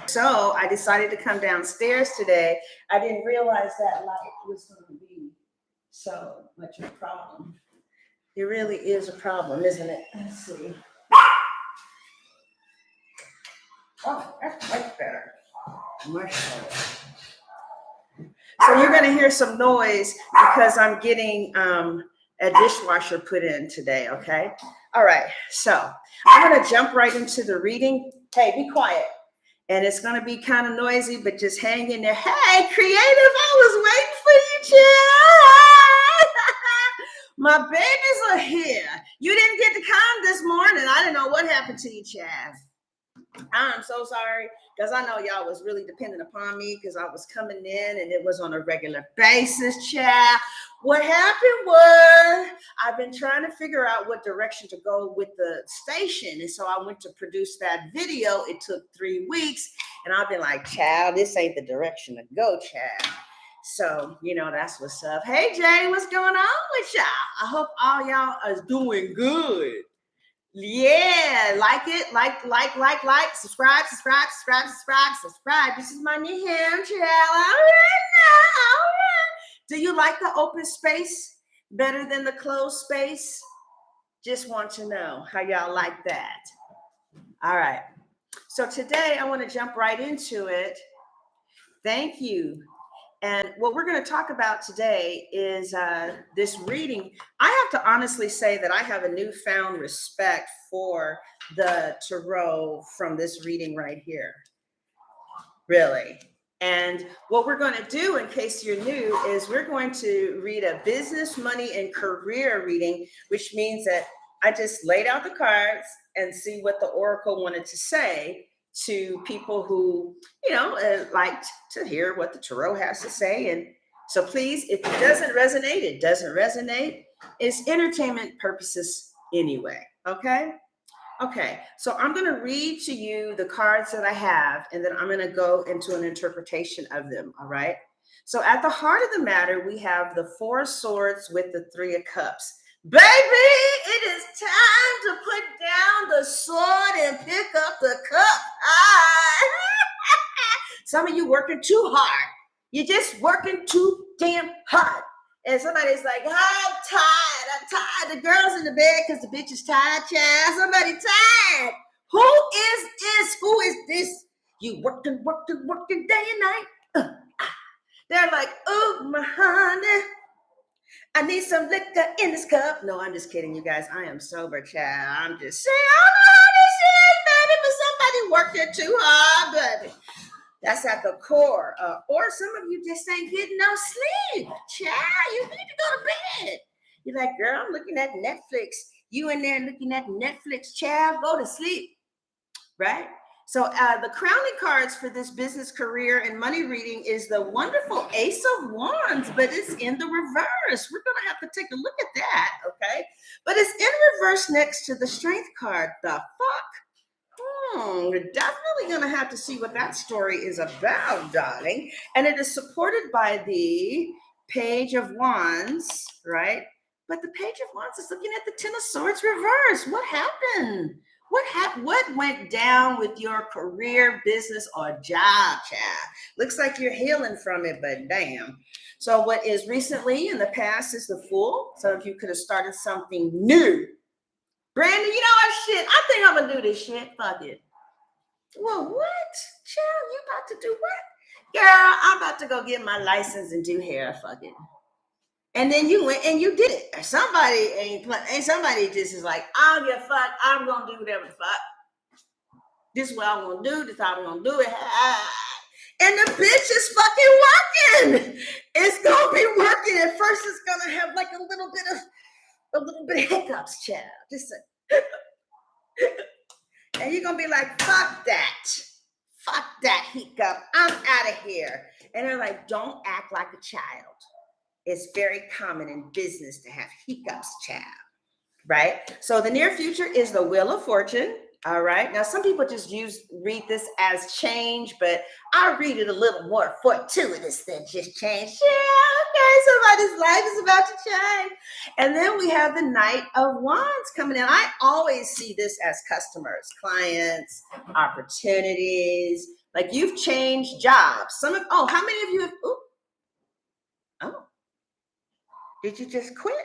So I decided to come downstairs today. I didn't realize that light was going to be so much of a problem. It really is a problem, isn't it? Let's see. Oh, that's much better. Much better. So you're going to hear some noise because I'm getting a dishwasher put in today, okay? All right, so I'm going to jump right into the reading. Hey, be quiet. And it's going to be kind of noisy, but just hang in there. Hey, creative, I was waiting for you, child. My babies are here. You didn't get to come this morning. I didn't know what happened to you, Chad. I'm so sorry because I know y'all was really dependent upon me because I was coming in and it was on a regular basis, Chad. What happened was I've been trying to figure out what direction to go with the station. And so I went to produce that video. It took 3 weeks. And I've been like, child, this ain't the direction to go, child. So, that's what's up. Hey, Jay, what's going on with y'all? I hope all y'all is doing good. Yeah, like it, like, subscribe. This is my new ham channel. All right. Do you like the open space better than the closed space? Just want to know how y'all like that. All right. So today I want to jump right into it. Thank you. And what we're going to talk about today is this reading. I have to honestly say that I have a newfound respect for the tarot from this reading right here. Really. And what we're going to do, in case you're new, is we're going to read a business, money, and career reading, which means that I just laid out the cards and see what the oracle wanted to say to people who, liked to hear what the tarot has to say. And so please, if it doesn't resonate, it doesn't resonate. It's entertainment purposes anyway, okay? Okay, so I'm going to read to you the cards that I have, and then I'm going to go into an interpretation of them, all right? So at the heart of the matter, we have the 4 of Swords with the 3 of Cups. Baby, it is time to put down the sword and pick up the cup. Some of you working too hard. You're just working too damn hard. And somebody's like, I'm tired. The girl's in the bed because the bitch is tired, child. Somebody tired. Who is this? You working day and night. They're like, oh, my honey. I need some liquor in this cup. No, I'm just kidding, you guys. I am sober, child. I'm just saying, I don't know how this is, baby, but somebody working too hard, baby. That's at the core. Or some of you just ain't getting no sleep. Child, you need to go to bed. You're like, girl, I'm looking at Netflix. You in there looking at Netflix, child, go to sleep. Right? So the crowning cards for this business, career, and money reading is the wonderful Ace of Wands, but it's in the reverse. We're going to have to take a look at that, okay? But it's in reverse next to the Strength card. The fuck? We're definitely going to have to see what that story is about, darling. And it is supported by the Page of Wands, right? But the Page of Wands is looking at the Ten of Swords reverse. What happened? What went down with your career, business, or job, child? Looks like you're healing from it, but damn. So what is recently in the past is the Fool. So if you could have started something new. Brandon, you know what, shit? I think I'm going to do this shit. Fuck it. Well, what? Child, you about to do what? Girl, I'm about to go get my license and do hair. Fuck it. And then you went and you did it. Somebody somebody just is like, I don't give a fuck. I'm going to do whatever the fuck. This is what I'm going to do. This is how I'm going to do it. And the bitch is fucking working. It's going to be working. At first, it's going to have like a little bit of hiccups, child. Just and you're going to be like, fuck that. Fuck that hiccup. I'm out of here. And they're like, don't act like a child. It's very common in business to have hiccups, child. Right? So the near future is the Wheel of Fortune. All right. Now, some people just read this as change, but I read it a little more fortuitous than just change. Yeah, okay. Somebody's life is about to change. And then we have the Knight of Wands coming in. I always see this as customers, clients, opportunities, Like you've changed jobs. How many of you have, oh, did you just quit?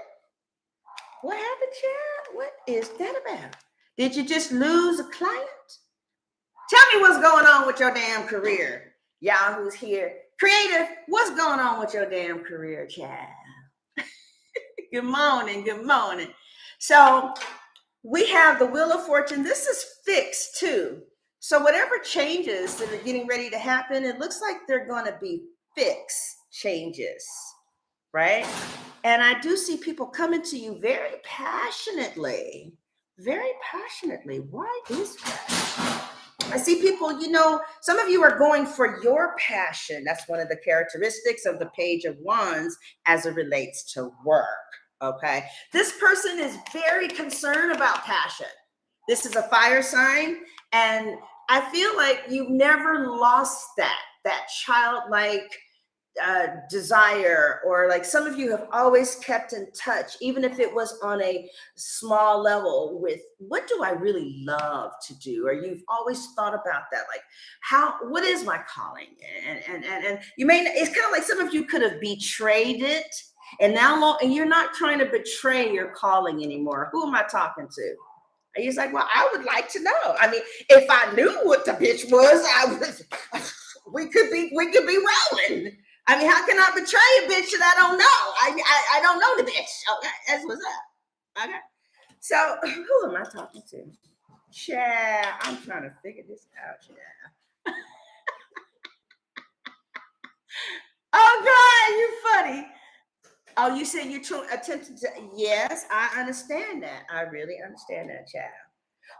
What happened, child? What is that about? Did you just lose a client? Tell me what's going on with your damn career. Y'all who's here. Creative, what's going on with your damn career, child? Good morning. Good morning. So we have the Wheel of Fortune. This is fixed too. So whatever changes that are getting ready to happen, it looks like they're going to be fixed changes, right? And I do see people coming to you very passionately. Very passionately. Why is that? I see people, some of you are going for your passion. That's one of the characteristics of the Page of Wands as it relates to work. Okay. This person is very concerned about passion. This is a fire sign. And I feel like you've never lost that childlike desire, or like some of you have always kept in touch, even if it was on a small level, with what do I really love to do? Or you've always thought about that, like what is my calling? And you may, it's kind of like some of you could have betrayed it, and now you're not trying to betray your calling anymore. Who am I talking to? And he's like, well, I would like to know. I mean, if I knew what the bitch was, we could be rolling. I mean, how can I betray a bitch that I don't know? I don't know the bitch. Okay, that's what's up. Okay. So who am I talking to? Child, I'm trying to figure this out, child. Oh God, you funny. Oh, you said you're attempting to, yes, I understand that. I really understand that, child.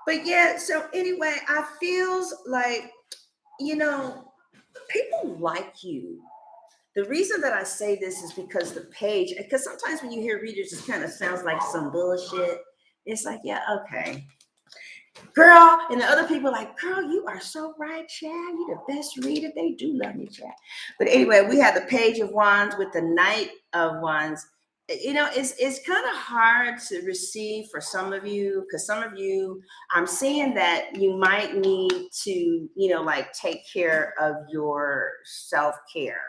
But yeah, so anyway, I feels like, people like you. The reason that I say this is because because sometimes when you hear readers, it kind of sounds like some bullshit. It's like, yeah, okay. Girl, and the other people like, girl, you are so right, Chad. You're the best reader. They do love me, Chad. But anyway, we have the Page of Wands with the Knight of Wands. It's kind of hard to receive for some of you, because some of you, I'm seeing that you might need to, like take care of your self-care.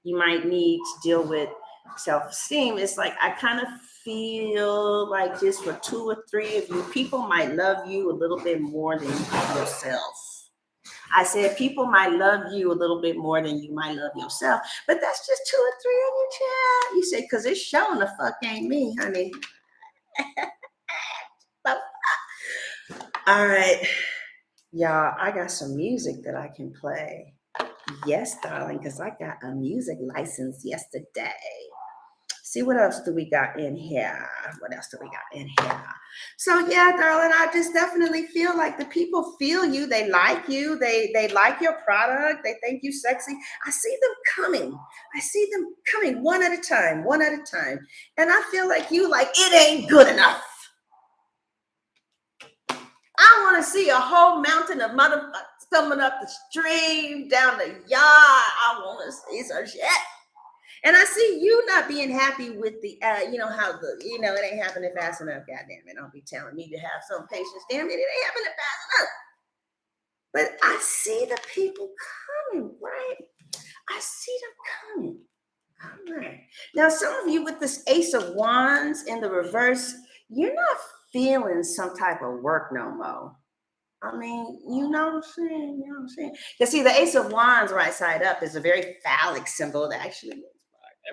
You might need to deal with self-esteem. It's like I kind of feel like just for 2 or 3 of you, people might love you a little bit more than yourself. I said people might love you a little bit more than you might love yourself, but that's just 2 or 3 of you, child. You say, because it's showing the fuck ain't me, honey. All right, y'all, I got some music that I can play. Yes, darling, because I got a music license yesterday. See, what else do we got in here? What else do we got in here? So yeah, darling, I just definitely feel like the people feel you. They like you. They like your product. They think you sexy. I see them coming one at a time. And I feel like you like, it ain't good enough. I want to see a whole mountain of motherfuckers coming up the stream, down the yard. I want to see some shit. And I see you not being happy with the, how it ain't happening fast enough. Goddamn it. Don't be telling me to have some patience. Damn it, it ain't happening fast enough. But I see the people coming, right? I see them coming. All right. Now, some of you with this Ace of Wands in the reverse, you're not feeling some type of work no more. I mean, you know what I'm saying? You see, the Ace of Wands right side up is a very phallic symbol that actually.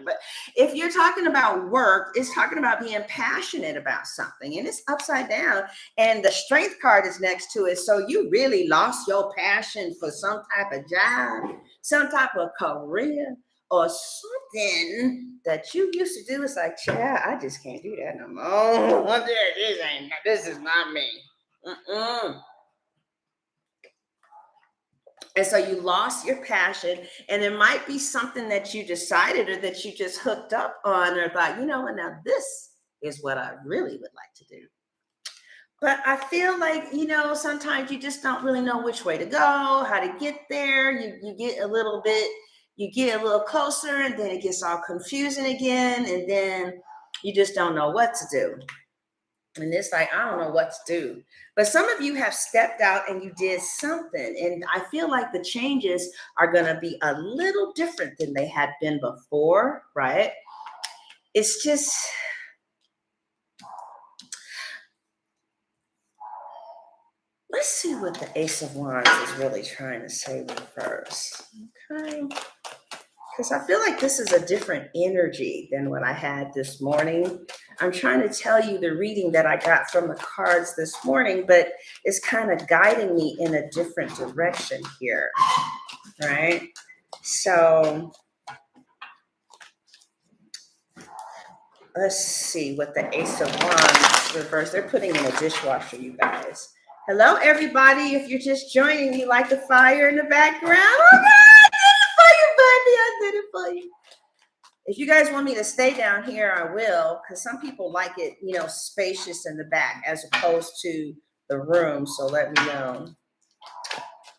But if you're talking about work, it's talking about being passionate about something, and it's upside down, and the Strength card is next to it. So you really lost your passion for some type of job, some type of career, or something that you used to do. It's like, child, I just can't do that no more. This is not me. And so you lost your passion, and it might be something that you decided or that you just hooked up on or thought, now this is what I really would like to do. But I feel like, sometimes you just don't really know which way to go, how to get there. You get a little closer, and then it gets all confusing again. And then you just don't know what to do. And it's like, I don't know what to do. But some of you have stepped out and you did something. And I feel like the changes are going to be a little different than they had been before, right? It's just, let's see what the Ace of Wands is really trying to say first. Okay. Because I feel like this is a different energy than what I had this morning. I'm trying to tell you the reading that I got from the cards this morning, but it's kind of guiding me in a different direction here, right? So let's see what the Ace of Wands reverse. They're putting in a dishwasher, you guys. Hello, everybody. If you're just joining, you like the fire in the background? Oh, God, I did it for you, buddy. I did it for you. If you guys want me to stay down here, I will, because some people like it, spacious in the back as opposed to the room. So let me know.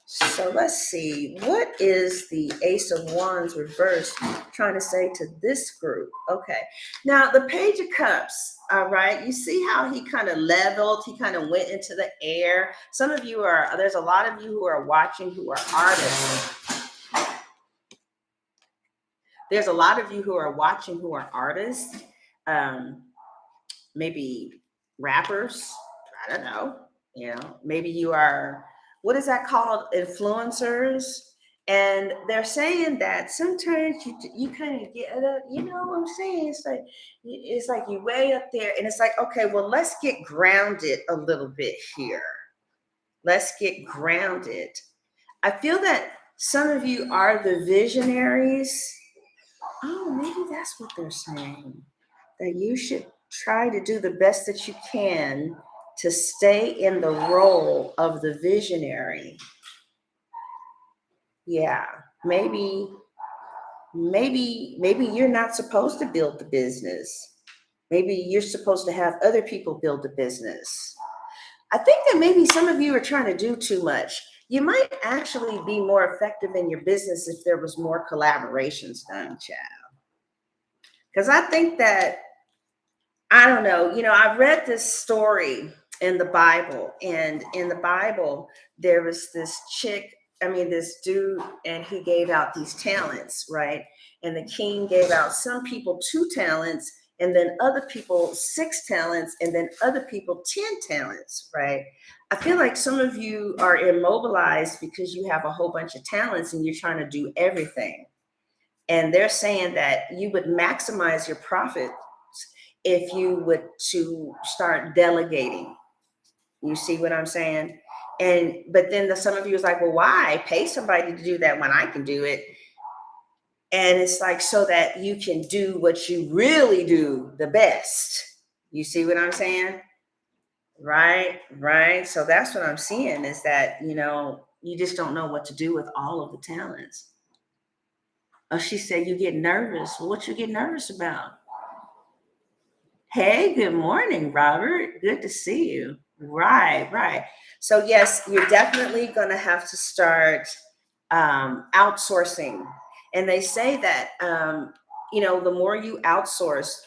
So let's see. What is the Ace of Wands reversed trying to say to this group? Okay. Now, the Page of Cups, all right. You see how he kind of leveled? He kind of went into the air. Some of you there's a lot of you who are watching who are artists. There's a lot of you who are watching who are artists, maybe rappers. I don't know. Maybe you are, what is that called? Influencers. And they're saying that sometimes you kind of get up, you know what I'm saying? It's like you way up there and it's like, okay, well, let's get grounded a little bit here. Let's get grounded. I feel that some of you are the visionaries. Oh, maybe that's what they're saying. That you should try to do the best that you can to stay in the role of the visionary. Yeah, maybe you're not supposed to build the business. Maybe you're supposed to have other people build the business. I think that maybe some of you are trying to do too much. You might actually be more effective in your business if there was more collaborations done, child. Because I think that, I don't know, I read this story in the Bible, and in the Bible, there was this dude, and he gave out these talents, right? And the king gave out some people 2 talents, and then other people 6 talents, and then other people 10 talents, right? I feel like some of you are immobilized because you have a whole bunch of talents and you're trying to do everything. And they're saying that you would maximize your profit if you would to start delegating. You see what I'm saying? But then some of you is like, well, why pay somebody to do that when I can do it? And it's like, so that you can do what you really do the best. You see what I'm saying? Right. So that's what I'm seeing is that, you just don't know what to do with all of the talents. Oh, she said you get nervous. What you get nervous about? Hey, good morning, Robert. Good to see you. Right. So yes, you're definitely going to have to start outsourcing. And they say that, the more you outsource,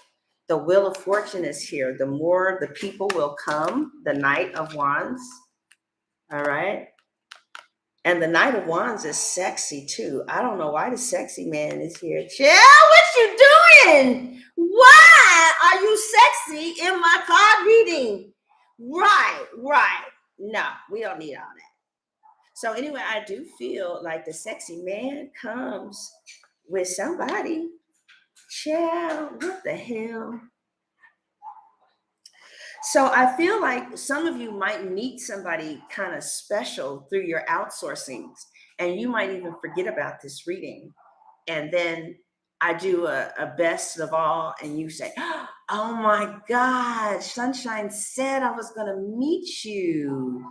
the wheel of fortune is here. The more the people will come, the Knight of Wands. All right. And the Knight of Wands is sexy too. I don't know why the sexy man is here. Chill, what you doing? Why are you sexy in my card reading? Right. No, we don't need all that. So anyway, I do feel like the sexy man comes with somebody. Child, what the hell? So I feel like some of you might meet somebody kind of special through your outsourcings, and you might even forget about this reading. And then I do a best of all, and you say, oh my God, Sunshine said I was going to meet you.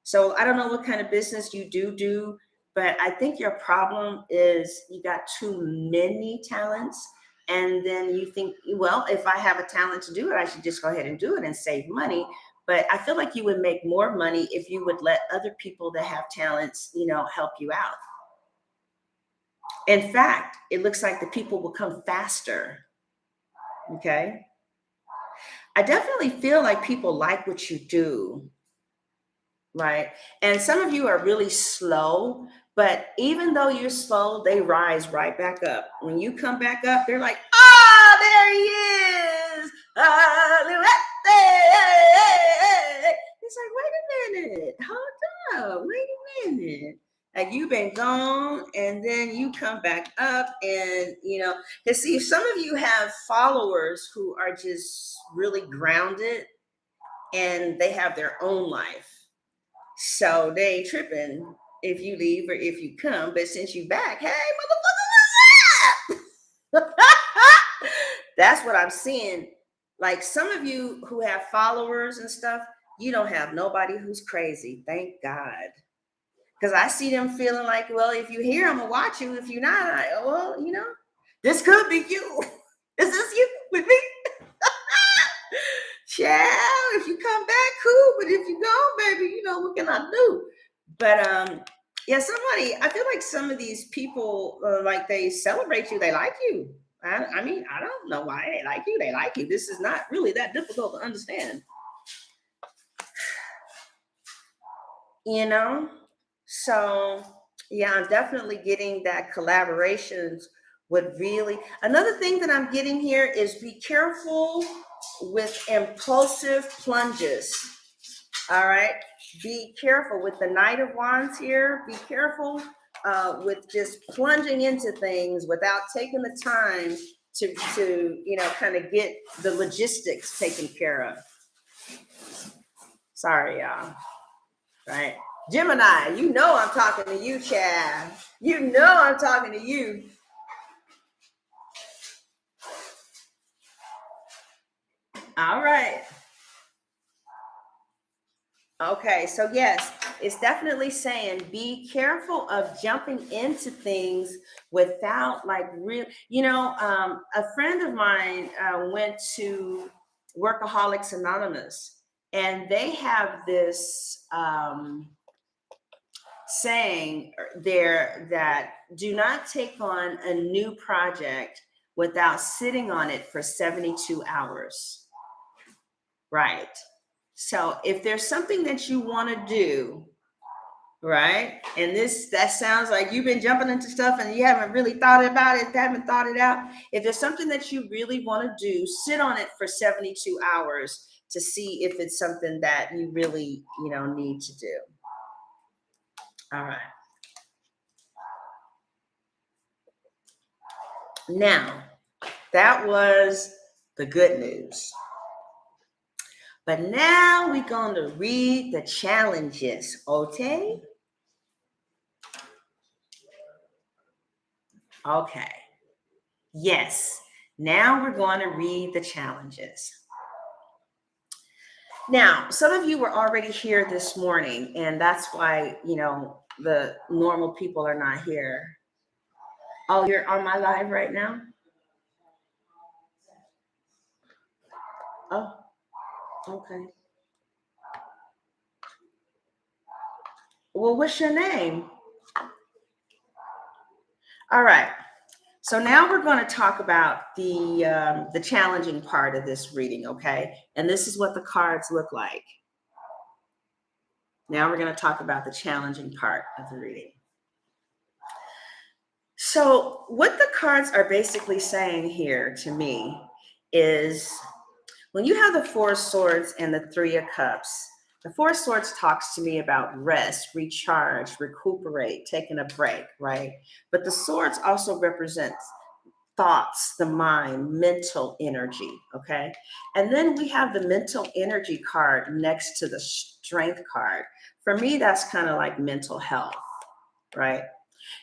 So I don't know what kind of business you do, but I think your problem is you got too many talents. And then you think, well, if I have a talent to do it, I should just go ahead and do it and save money. But I feel like you would make more money if you would let other people that have talents, help you out. In fact, it looks like the people will come faster. Okay. I definitely feel like people like what you do, right? And some of you are really slow, but even though you're slow, they rise right back up. When you come back up, they're like, "Ah, there he is. It's like, wait a minute, hold up, wait a minute. Like you've been gone, and then you come back up, and because see, some of you have followers who are just really grounded, and they have their own life, so they ain't tripping if you leave or if you come. But since you back, hey, motherfucker, what's up? That's what I'm seeing. Like some of you who have followers and stuff, you don't have nobody who's crazy. Thank God. Because I see them feeling like, well, if you're here, I'm going to watch you. If you're not, well, this could be you. Is this you with me? Child, if you come back, cool. But if you go, baby, what can I do? But yeah, I feel like some of these people, like they celebrate you, they like you. I mean, I don't know why they like you. They like you. This is not really that difficult to understand. So yeah, I'm definitely getting that collaborations would really. Another thing that I'm getting here is be careful with impulsive plunges. All right, be careful with the Knight of Wands here. Be careful with just plunging into things without taking the time to kind of get the logistics taken care of. Sorry, y'all. Right, Gemini, I'm talking to you, Chad. I'm talking to you. All right. Okay, so yes, it's definitely saying be careful of jumping into things without like real. A friend of mine went to Workaholics Anonymous, and they have this saying there that do not take on a new project without sitting on it for 72 hours. Right. So if there's something that you want to do, right, and that sounds like you've been jumping into stuff and you haven't really thought about it, haven't thought it out. If there's something that you really want to do, sit on it for 72 hours to see if it's something that you really, need to do. All right. Now, that was the good news. But now we're going to read the challenges, okay? Okay. Yes. Now we're going to read the challenges. Now, some of you were already here this morning, and that's why, the normal people are not here. Oh, you're on my live right now? Oh, okay. Well, what's your name? All right. So now we're going to talk about the challenging part of this reading, okay? And this is what the cards look like. Now we're going to talk about the challenging part of the reading. So what the cards are basically saying here to me is when you have the Four of Swords and the Three of Cups, the Four of Swords talks to me about rest, recharge, recuperate, taking a break, right? But the swords also represents thoughts, the mind, mental energy, okay? And then we have the mental energy card next to the strength card. For me, that's kind of like mental health, right?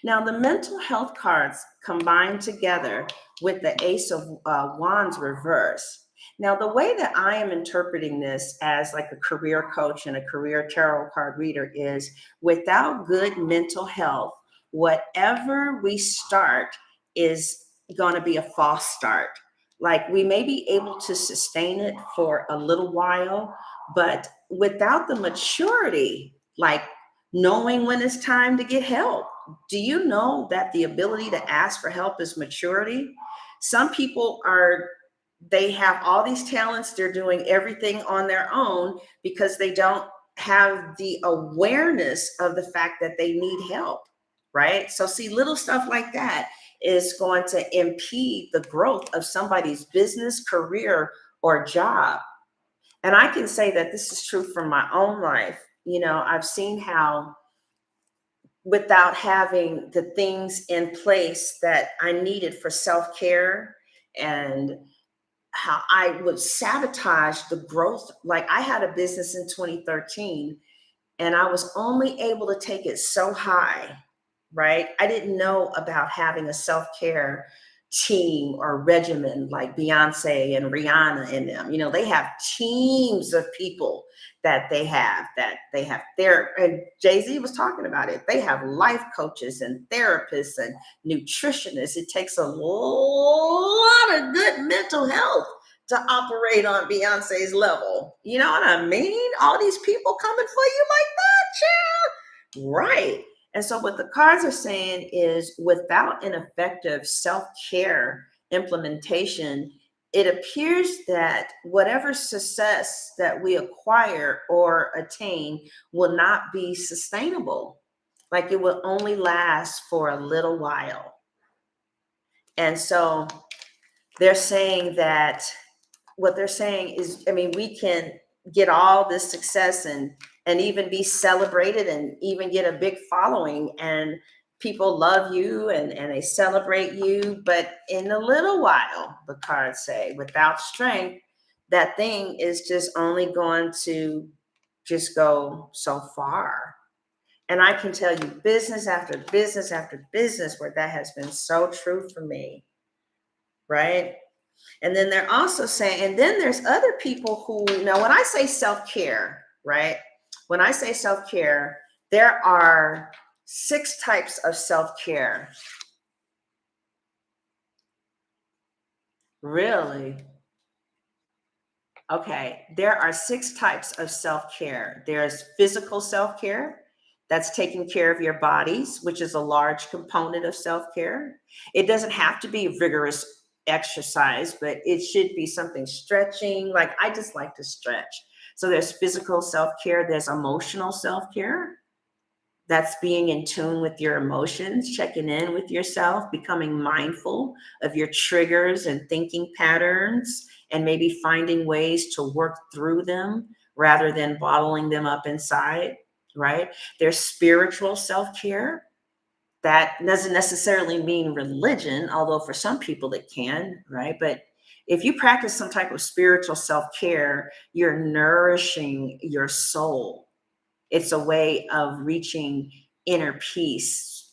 Now, the mental health cards combine together with the Ace of Wands reverse. Now, the way that I am interpreting this as like a career coach and a career tarot card reader is without good mental health, whatever we start is going to be a false start. Like we may be able to sustain it for a little while, but without the maturity, like knowing when it's time to get help. Do you know that the ability to ask for help is maturity? Some people are they have all these talents. They're doing everything on their own because they don't have the awareness of the fact that they need help, right? So, see, little stuff like that is going to impede the growth of somebody's business, career, or job. And I can say that this is true from my own life. You know, I've seen how without having the things in place that I needed for self care, and how I would sabotage the growth. Like, I had a business in 2013 and I was only able to take it so high, right? I didn't know about having a self care team or regimen like Beyonce and Rihanna in them. You know, they have teams of people that they have there. And Jay-Z was talking about it. They have life coaches and therapists and nutritionists. It takes a lot of good mental health to operate on Beyonce's level. You know what I mean? All these people coming for you like that, child. Right. And so, what the cards are saying is without an effective self care implementation, it appears that whatever success that we acquire or attain will not be sustainable. Like, it will only last for a little while. And so, they're saying that what they're saying is, I mean, we can get all this success and even be celebrated and even get a big following, and people love you and they celebrate you. But in a little while, the cards say, without strength, that thing is just only going to just go so far. And I can tell you business after business after business where that has been so true for me, right? And then they're also saying, and then there's other people who, now when I say self-care, right? When I say self-care, there are 6 types of self-care. Really? Okay. There are 6 types of self-care. There's physical self-care. That's taking care of your bodies, which is a large component of self-care. It doesn't have to be vigorous exercise, but it should be something stretching. Like, I just like to stretch. So there's physical self-care, there's emotional self-care. That's being in tune with your emotions, checking in with yourself, becoming mindful of your triggers and thinking patterns, and maybe finding ways to work through them rather than bottling them up inside, right? There's spiritual self care. That doesn't necessarily mean religion, although for some people it can, right? But if you practice some type of spiritual self care, you're nourishing your soul. It's a way of reaching inner peace.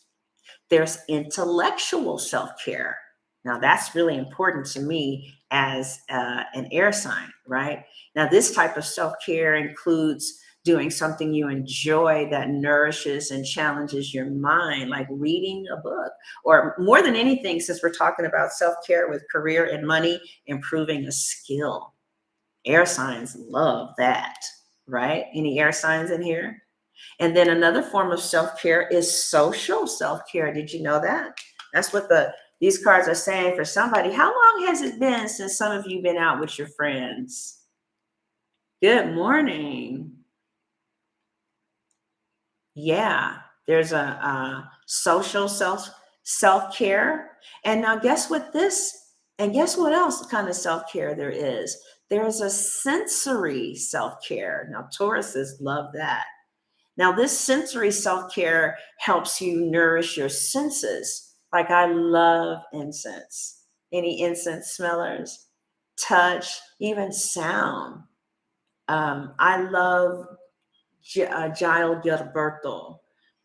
There's intellectual self care. Now, that's really important to me as an air sign, right? Now, this type of self care includes doing something you enjoy that nourishes and challenges your mind, like reading a book, or more than anything, since we're talking about self care with career and money, improving a skill. Air signs love that, right? Any air signs in here? And then another form of self-care is social self-care. Did you know that? That's what these cards are saying for somebody. How long has it been since some of you been out with your friends? Good morning. Yeah, there's a social self-care. And now guess what else kind of self-care there is? There's a sensory self-care. Now, Tauruses love that. Now, this sensory self care helps you nourish your senses. Like, I love incense. Any incense smellers? Touch, even sound. I love Gilles Gilberto.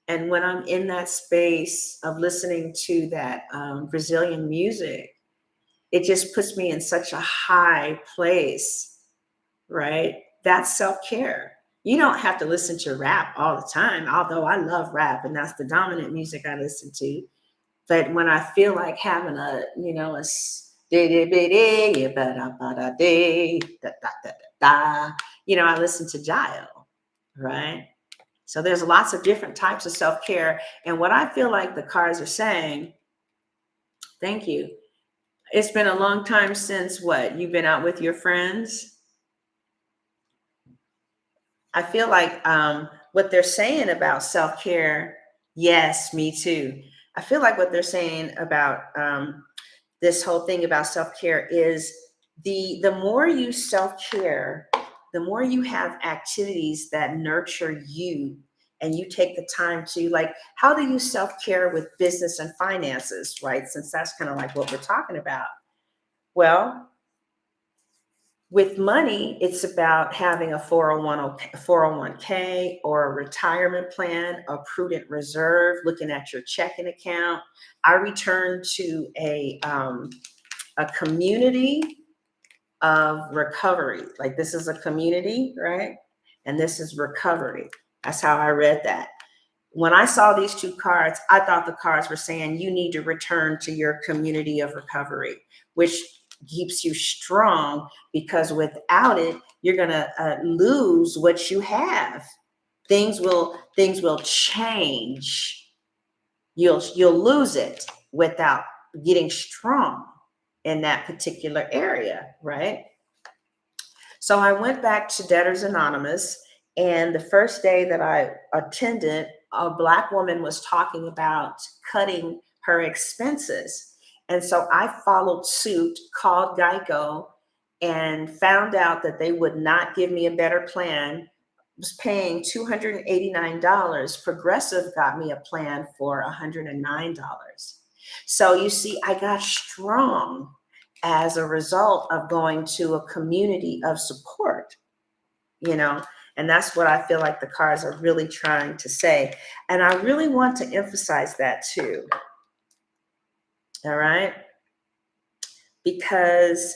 And when I'm in that space of listening to that Brazilian music, it just puts me in such a high place, right? That's self care. You don't have to listen to rap all the time, although I love rap and that's the dominant music I listen to. But when I feel like having a, you know, I listen to Jael, right? So there's lots of different types of self care. And what I feel like the cards are saying, thank you, It's been a long time since what? You've been out with your friends? I feel like what they're saying about self-care, yes, me too. I feel like what they're saying about this whole thing about self-care is the more you self-care, the more you have activities that nurture you and you take the time to, like, how do you self-care with business and finances, right? Since that's kind of like what we're talking about. Well, with money, it's about having a 401k or a retirement plan, a prudent reserve, looking at your checking account. I returned to a community of recovery. Like, this is a community, right? And this is recovery. That's how I read that. When I saw these two cards, I thought the cards were saying you need to return to your community of recovery, which keeps you strong, because without it, you're going to lose what you have. Things will change. You'll lose it without getting strong in that particular area, right? So I went back to Debtors Anonymous, and the first day that I attended, a Black woman was talking about cutting her expenses. And so I followed suit, called Geico, and found out that they would not give me a better plan. I was paying $289. Progressive got me a plan for $109. So you see, I got strong as a result of going to a community of support, you know, and that's what I feel like the cards are really trying to say. And I really want to emphasize that too. All right. Because,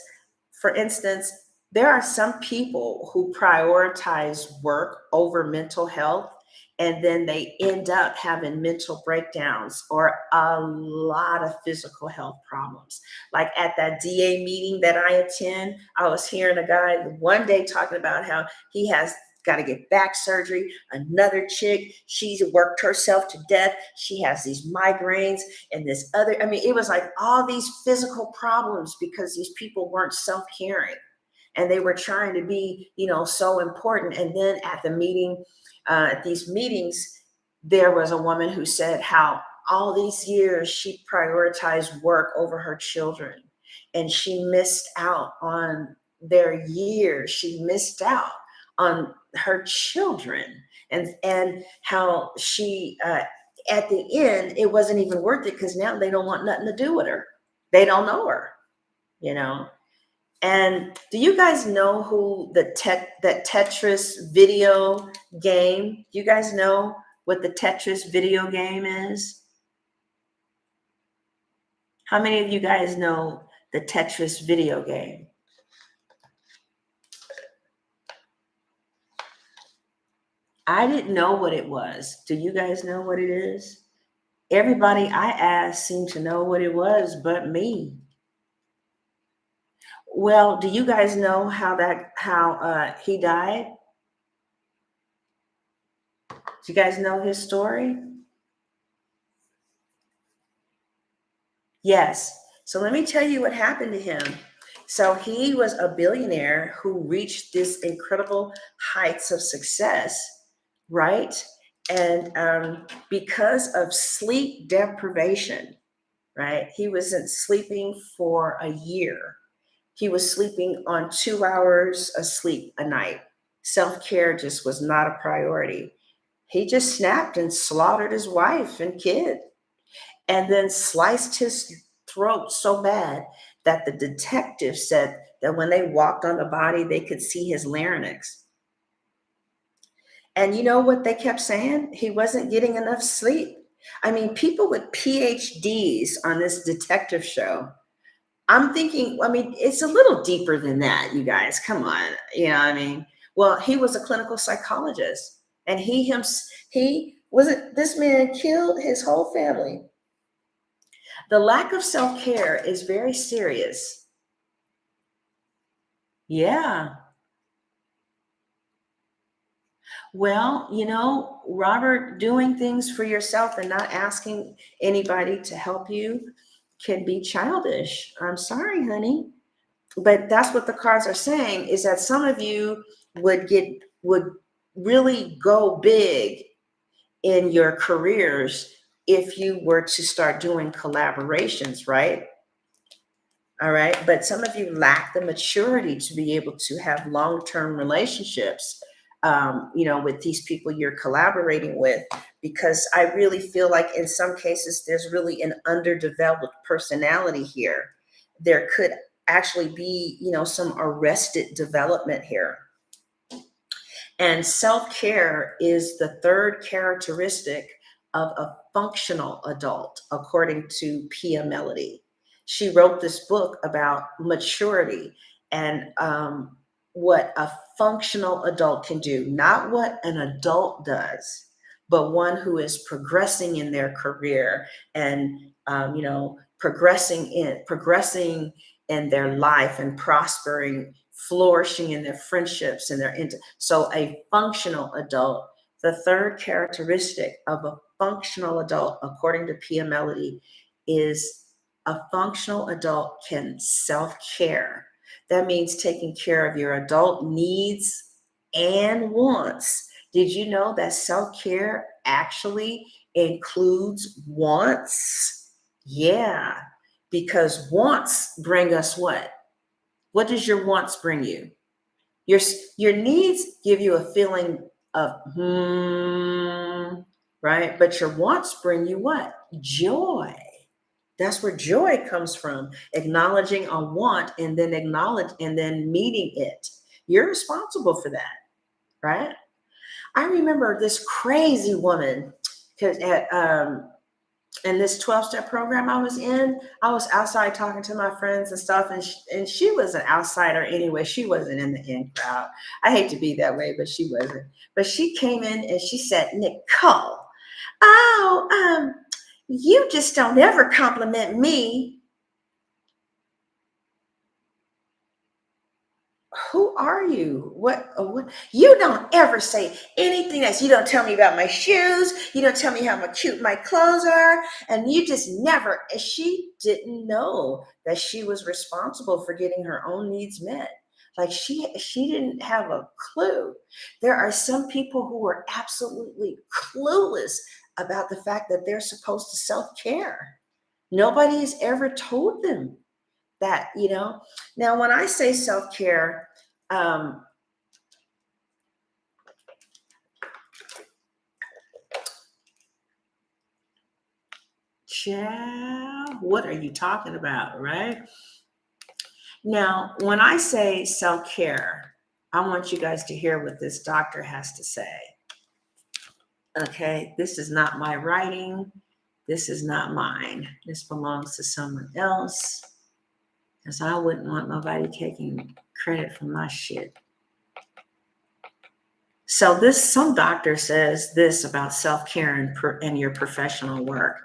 for instance, there are some people who prioritize work over mental health, and then they end up having mental breakdowns or a lot of physical health problems. Like at that DA meeting that I attend, I was hearing a guy one day talking about how he has got to get back surgery. Another chick, she's worked herself to death. She has these migraines and this other. I mean, it was like all these physical problems because these people weren't self-caring, and they were trying to be, so important. And then at the meeting, at these meetings, there was a woman who said how all these years she prioritized work over her children, and she missed out on their years. She missed out on her children, and how she at the end, it wasn't even worth it because now they don't want nothing to do with her. They don't know her, you know. And do you guys know who that Tetris video game? Do you guys know what the Tetris video game is? How many of you guys know the Tetris video game? I didn't know what it was. Do you guys know what it is? Everybody I asked seemed to know what it was but me. Well, do you guys know how he died? Do you guys know his story? Yes. So let me tell you what happened to him. So he was a billionaire who reached this incredible heights of success, right? And because of sleep deprivation, right? He wasn't sleeping for a year. He was sleeping on 2 hours of sleep a night. Self-care just was not a priority. He just snapped and slaughtered his wife and kid, and then sliced his throat so bad that the detective said that when they walked on the body, they could see his larynx. And you know what they kept saying? He wasn't getting enough sleep. I mean, people with PhDs on this detective show. I'm thinking, I mean, it's a little deeper than that, you guys. Come on. You know what I mean? Well, he was a clinical psychologist, and he wasn't, this man killed his whole family. The lack of self-care is very serious. Yeah. Well, Robert, doing things for yourself and not asking anybody to help you can be childish. I'm sorry, honey. But that's what the cards are saying, is that some of you would really go big in your careers if you were to start doing collaborations, right? All right. But some of you lack the maturity to be able to have long-term relationships, with these people you're collaborating with, because I really feel like in some cases there's really an underdeveloped personality here. There could actually be, some arrested development here. And self-care is the third characteristic of a functional adult, according to Pia Mellody. She wrote this book about maturity and what a functional adult can do, not what an adult does, but one who is progressing in their career and progressing in their life and prospering, flourishing in their friendships and so a functional adult. The third characteristic of a functional adult, according to Pia Mellody, is a functional adult can self-care. That means taking care of your adult needs and wants. Did you know that self-care actually includes wants? Yeah, because wants bring us what? What does your wants bring you? Your needs give you a feeling of right? But your wants bring you what? Joy. That's where joy comes from. Acknowledging a want and then meeting it. You're responsible for that, right? I remember this crazy woman because in this 12-step program I was outside talking to my friends and stuff, and she was an outsider anyway. She wasn't in the in crowd. I hate to be that way, but she wasn't. But she came in and she said, "Nicole, oh, you just don't ever compliment me." Who are you? What? You don't ever say anything else. You don't tell me about my shoes. You don't tell me how cute my clothes are. And you just never. She didn't know that she was responsible for getting her own needs met. Like she didn't have a clue. There are some people who are absolutely clueless about the fact that they're supposed to self-care. Nobody has ever told them that. Now when I say self-care, child, what are you talking about, right? Now when I say self-care, I want you guys to hear what this doctor has to say. Okay, this is not my writing. This is not mine. This belongs to someone else, because I wouldn't want nobody taking credit for my shit. So some doctor says this about self-care and your professional work.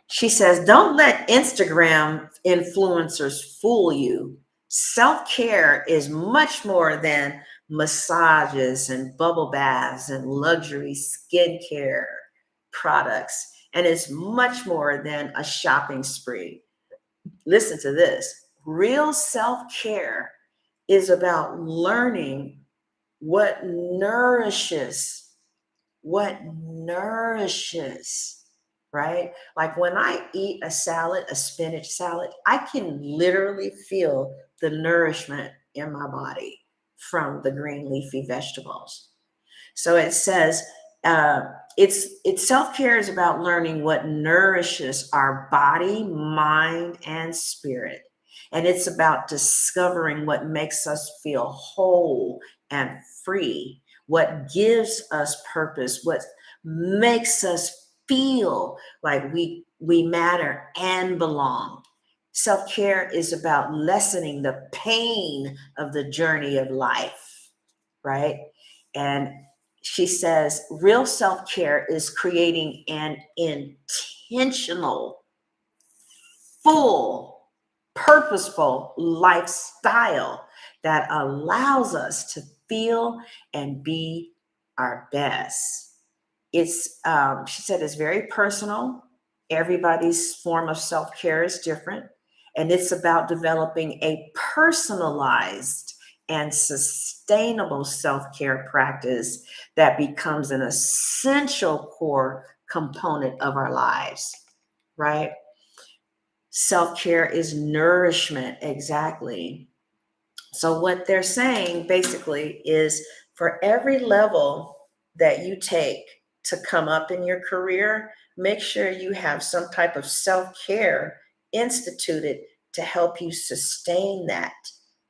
She says, don't let Instagram influencers fool you. Self-care is much more than massages and bubble baths and luxury skincare products. And it's much more than a shopping spree. Listen to this. Real self-care is about learning what nourishes, right? Like when I eat a salad, a spinach salad, I can literally feel the nourishment in my body from the green leafy vegetables. So it says, it's self-care is about learning what nourishes our body, mind, and spirit. And it's about discovering what makes us feel whole and free, what gives us purpose, what makes us feel like we matter and belong. Self-care is about lessening the pain of the journey of life, right? And she says real self-care is creating an intentional, full, purposeful lifestyle that allows us to feel and be our best. It's she said it's very personal. Everybody's form of self-care is different, and it's about developing a personalized and sustainable self-care practice that becomes an essential core component of our lives, right? Self-care is nourishment, exactly. So what they're saying basically is for every level that you take to come up in your career, make sure you have some type of self-care instituted to help you sustain that,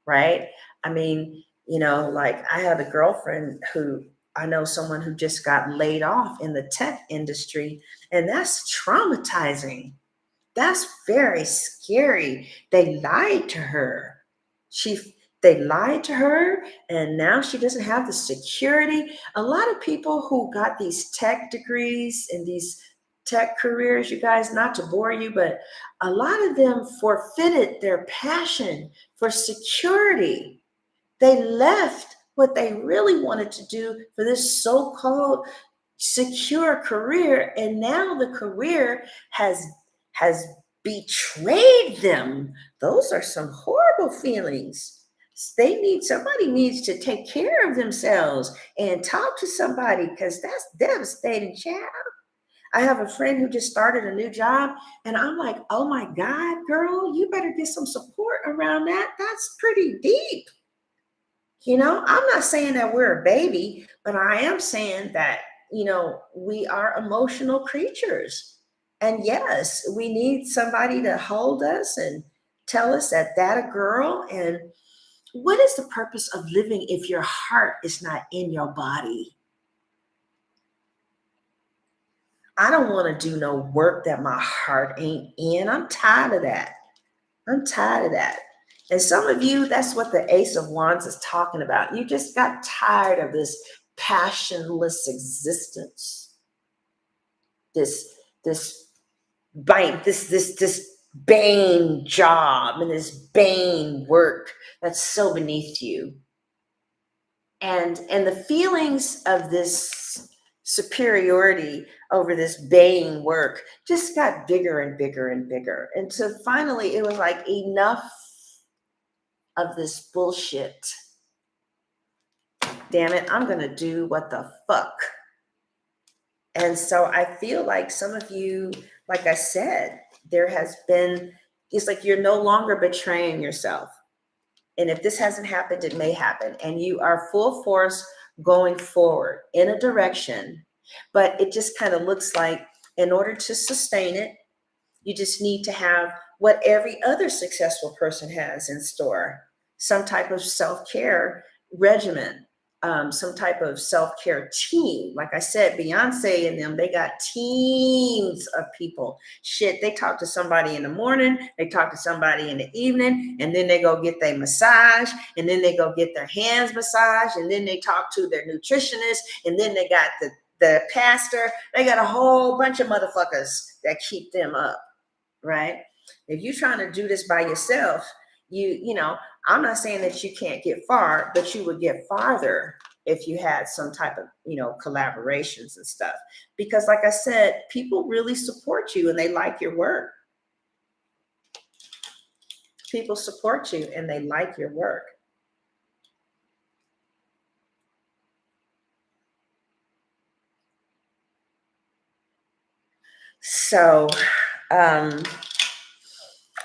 right? I mean, like I have a girlfriend who I know someone who just got laid off in the tech industry, and that's traumatizing. That's very scary. They lied to her. She they lied to her, and now she doesn't have the security. A lot of people who got these tech degrees and these tech careers, you guys, not to bore you, but a lot of them forfeited their passion for security. They left what they really wanted to do for this so-called secure career, and now the career has betrayed them. Those are some horrible feelings. Somebody needs to take care of themselves and talk to somebody, because that's devastating, child. I have a friend who just started a new job, and I'm like, oh my God, girl, you better get some support around that. That's pretty deep. I'm not saying that we're a baby, but I am saying that, we are emotional creatures. And yes, we need somebody to hold us and tell us that a girl. And what is the purpose of living if your heart is not in your body? I don't want to do no work that my heart ain't in. I'm tired of that. I'm tired of that. And some of you, that's what the Ace of Wands is talking about. You just got tired of this passionless existence. This bite, this bane job and this bane work that's so beneath you. And the feelings of this superiority over this baying work just got bigger and bigger and bigger. And so finally it was like, enough of this bullshit. Damn it, I'm gonna do what the fuck. And so I feel like some of you, like I said, there has been, it's like you're no longer betraying yourself. And if this hasn't happened, it may happen. And you are full force going forward in a direction, but it just kind of looks like, in order to sustain it, you just need to have what every other successful person has in store: some type of self-care regimen, some type of self-care team. Like I said, Beyonce and them, they got teams of people. Shit, they talk to somebody in the morning, they talk to somebody in the evening, and then they go get their massage, and then they go get their hands massaged, and then they talk to their nutritionist, and then they got the pastor. They got a whole bunch of motherfuckers that keep them up, right? If you're trying to do this by yourself, I'm not saying that you can't get far, but you would get farther if you had some type of, collaborations and stuff. Because like I said, people really support you and they like your work. People support you and they like your work. So,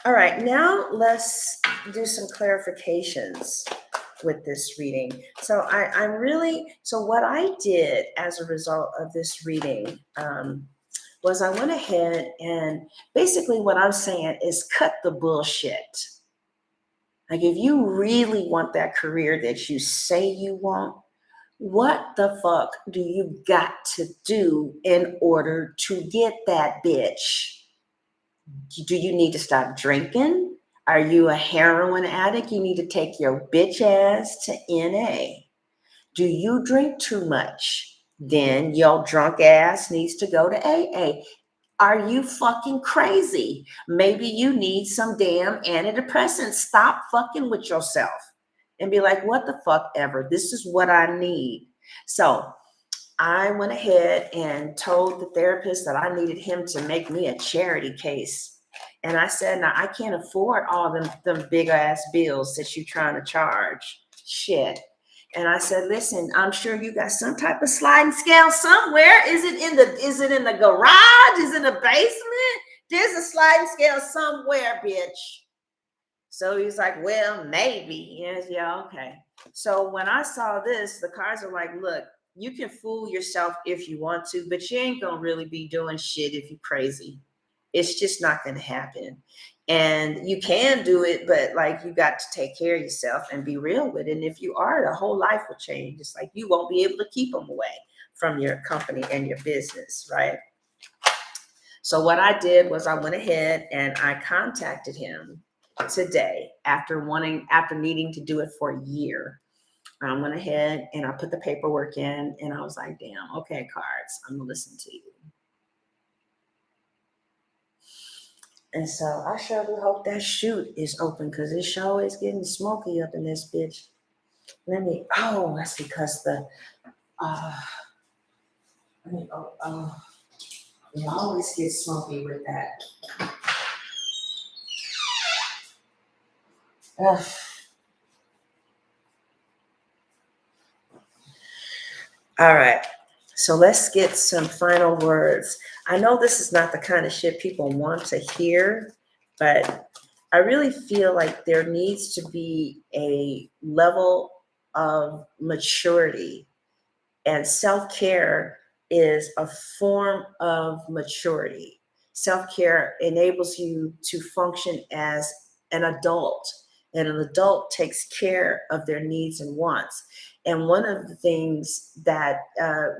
all right, now let's do some clarifications with this reading. So so what I did as a result of this reading was I went ahead and basically what I'm saying is cut the bullshit. Like, if you really want that career that you say you want, what the fuck do you got to do in order to get that bitch? Do you need to stop drinking? Are you a heroin addict? You need to take your bitch ass to NA. Do you drink too much? Then your drunk ass needs to go to AA. Are you fucking crazy? Maybe you need some damn antidepressants. Stop fucking with yourself and be like, what the fuck ever. This is what I need. So I went ahead and told the therapist that I needed him to make me a charity case. And I said, now I can't afford all them big ass bills that you're trying to charge. Shit. And I said, listen, I'm sure you got some type of sliding scale somewhere. Is it in the garage? Is it in the basement? There's a sliding scale somewhere, bitch. So he's like, well, maybe. Yes, yeah, okay. So when I saw this, the cards are like, look, you can fool yourself if you want to, but you ain't gonna really be doing shit if you crazy. It's just not gonna happen. And you can do it, but like you got to take care of yourself and be real with it. And if you are, the whole life will change. It's like you won't be able to keep them away from your company and your business, right? So what I did was I went ahead and I contacted him today after needing to do it for a year. I went ahead and I put the paperwork in and I was like, damn, okay, cards, I'm gonna listen to you. And so I sure do hope that chute is open because it sure is getting smoky up in this bitch. That's because it always gets smoky with that. Ugh. All right. So let's get some final words. I know this is not the kind of shit people want to hear, but I really feel like there needs to be a level of maturity, and self-care is a form of maturity. Self-care enables you to function as an adult, and an adult takes care of their needs and wants. And one of the things that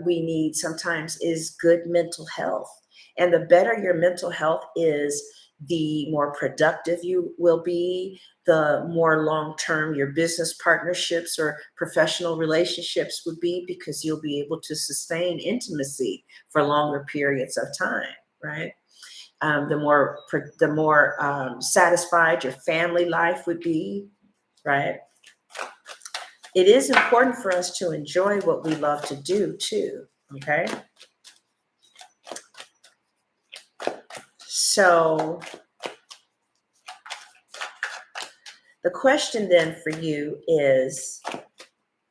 we need sometimes is good mental health. And the better your mental health is, the more productive you will be, the more long-term your business partnerships or professional relationships would be, because you'll be able to sustain intimacy for longer periods of time, right? The more satisfied your family life would be, right? It is important for us to enjoy what we love to do too, okay? So the question then for you is,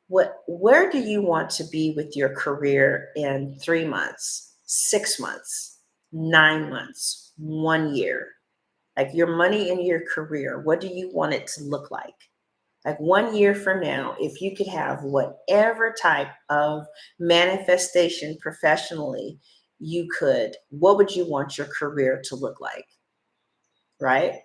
where do you want to be with your career in 3 months, 6 months, 9 months, 1 year? Like your money and your career, what do you want it to look like? Like 1 year from now, if you could have whatever type of manifestation professionally you could, what would you want your career to look like? Right?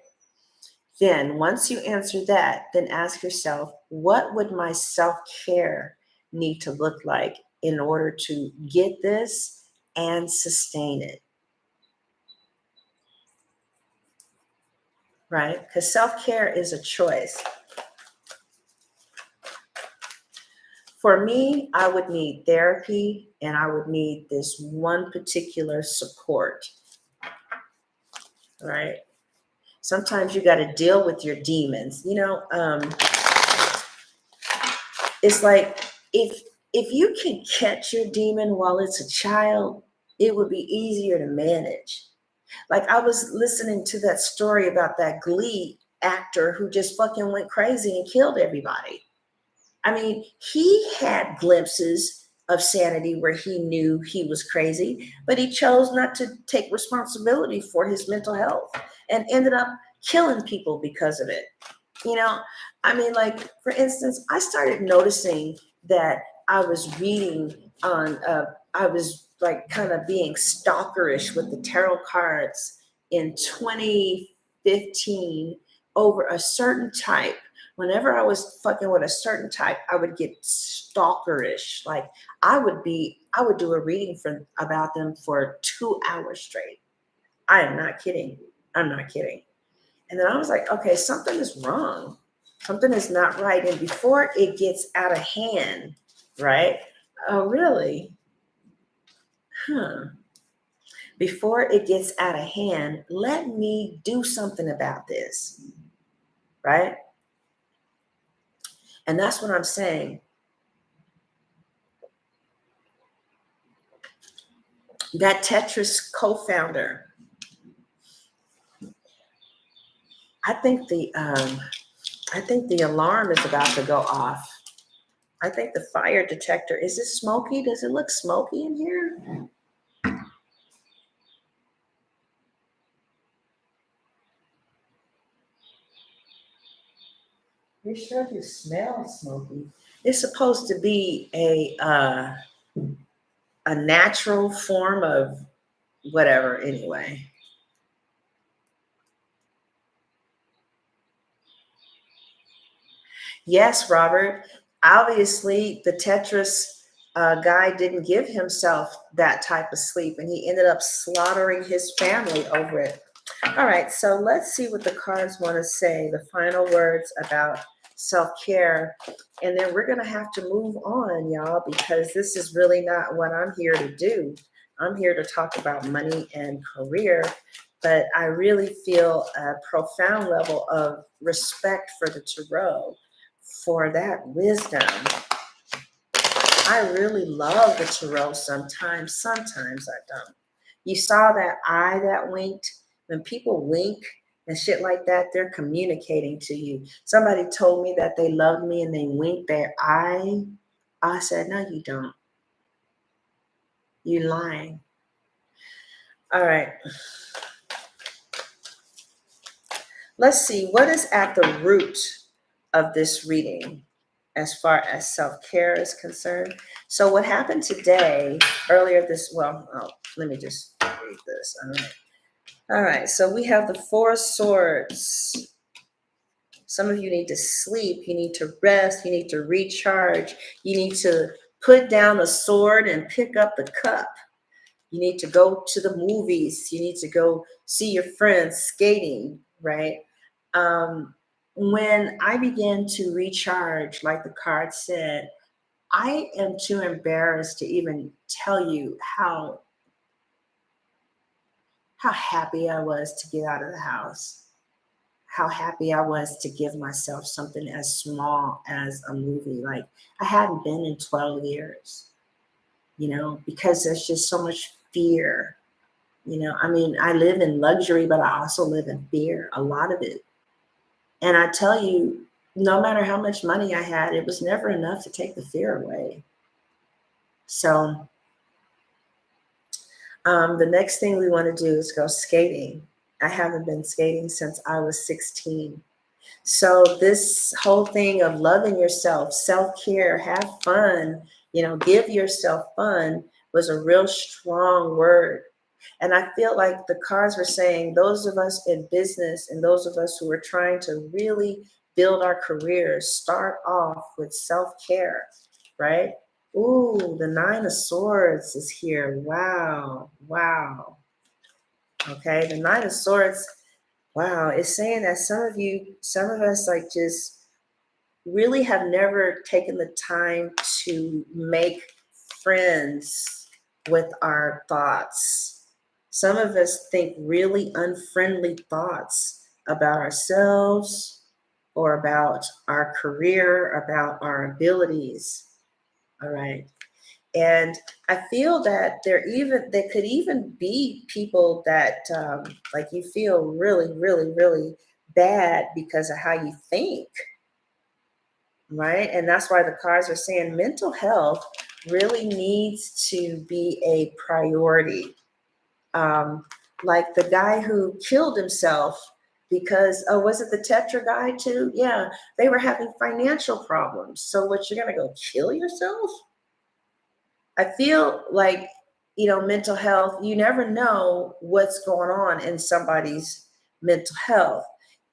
Then once you answer that, then ask yourself, what would my self-care need to look like in order to get this and sustain it? Right? Because self-care is a choice. For me, I would need therapy and I would need this one particular support, right? Sometimes you got to deal with your demons. It's like if you can catch your demon while it's a child, it would be easier to manage. Like I was listening to that story about that Glee actor who just fucking went crazy and killed everybody. I mean, he had glimpses of sanity where he knew he was crazy, but he chose not to take responsibility for his mental health and ended up killing people because of it. You know, I mean, like, for instance, I started noticing that I was reading I was like kind of being stalkerish with the tarot cards in 2015 over a certain type. Whenever I was fucking with a certain type, I would get stalkerish. Like I would do a reading about them for 2 hours straight. I am not kidding. I'm not kidding. And then I was like, okay, something is wrong. Something is not right. And before it gets out of hand, right? Oh, really? Huh. Before it gets out of hand, let me do something about this, right? And that's what I'm saying. that Tetris co-founder. I think the alarm is about to go off. I think the fire detector, is it smoky? Does it look smoky in here? You sure do smell smoky. It's supposed to be a natural form of whatever anyway. Yes, Robert. Obviously, the Tetris guy didn't give himself that type of sleep, and he ended up slaughtering his family over it. All right, so let's see what the cards want to say, the final words about self-care. And then we're going to have to move on, y'all, because this is really not what I'm here to do. I'm here to talk about money and career, but I really feel a profound level of respect for the tarot, for that wisdom. I really love the tarot sometimes. Sometimes I don't. You saw that eye that winked? When people wink and shit like that, they're communicating to you. Somebody told me that they loved me and they winked their eye. I said, no, you don't. You're lying. All right. Let's see. What is at the root of this reading as far as self-care is concerned? So what happened today, earlier this, let me just read this. All right. All right, so we have the Four of Swords. Some of you need to sleep, you need to rest, you need to recharge, you need to put down the sword and pick up the cup. You need to go to the movies, you need to go see your friends skating, right? When I began to recharge, like the card said, I am too embarrassed to even tell you how happy I was to get out of the house, how happy I was to give myself something as small as a movie. Like I hadn't been in 12 years, because there's just so much fear. I mean, I live in luxury, but I also live in fear, a lot of it. And I tell you, no matter how much money I had, it was never enough to take the fear away. So the next thing we want to do is go skating. I haven't been skating since I was 16. So this whole thing of loving yourself, self-care, have fun, give yourself fun was a real strong word. And I feel like the cards were saying those of us in business and those of us who are trying to really build our careers, start off with self-care, right? Ooh, the Nine of Swords is here. Wow. Wow. Okay, the Nine of Swords. Wow, it's saying that some of us like just really have never taken the time to make friends with our thoughts. Some of us think really unfriendly thoughts about ourselves or about our career, about our abilities. All right. And I feel that there could even be people that like you feel really, really, really bad because of how you think, right? And that's why the cards are saying mental health really needs to be a priority. Like the guy who killed himself because, was it the Tetra guy too? Yeah, they were having financial problems. So what, you're gonna go kill yourself? I feel like, mental health, you never know what's going on in somebody's mental health.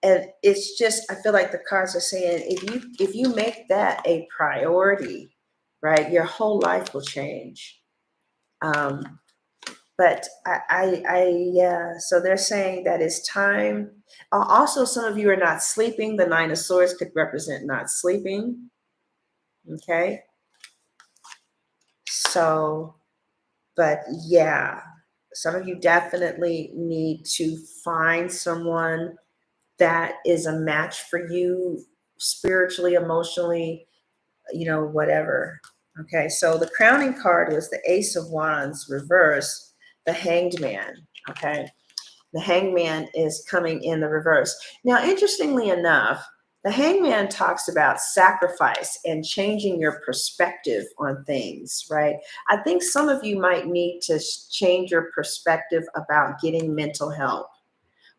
And it's just, I feel like the cards are saying if you make that a priority, right, your whole life will change. But yeah, so they're saying that it's time. Also, some of you are not sleeping. The Nine of Swords could represent not sleeping. Okay. So, but yeah, some of you definitely need to find someone that is a match for you spiritually, emotionally, whatever. Okay, so the crowning card was the Ace of Wands reverse. the Hanged Man. Okay. The Hangman is coming in the reverse. Now, interestingly enough, the Hangman talks about sacrifice and changing your perspective on things, right? I think some of you might need to change your perspective about getting mental help,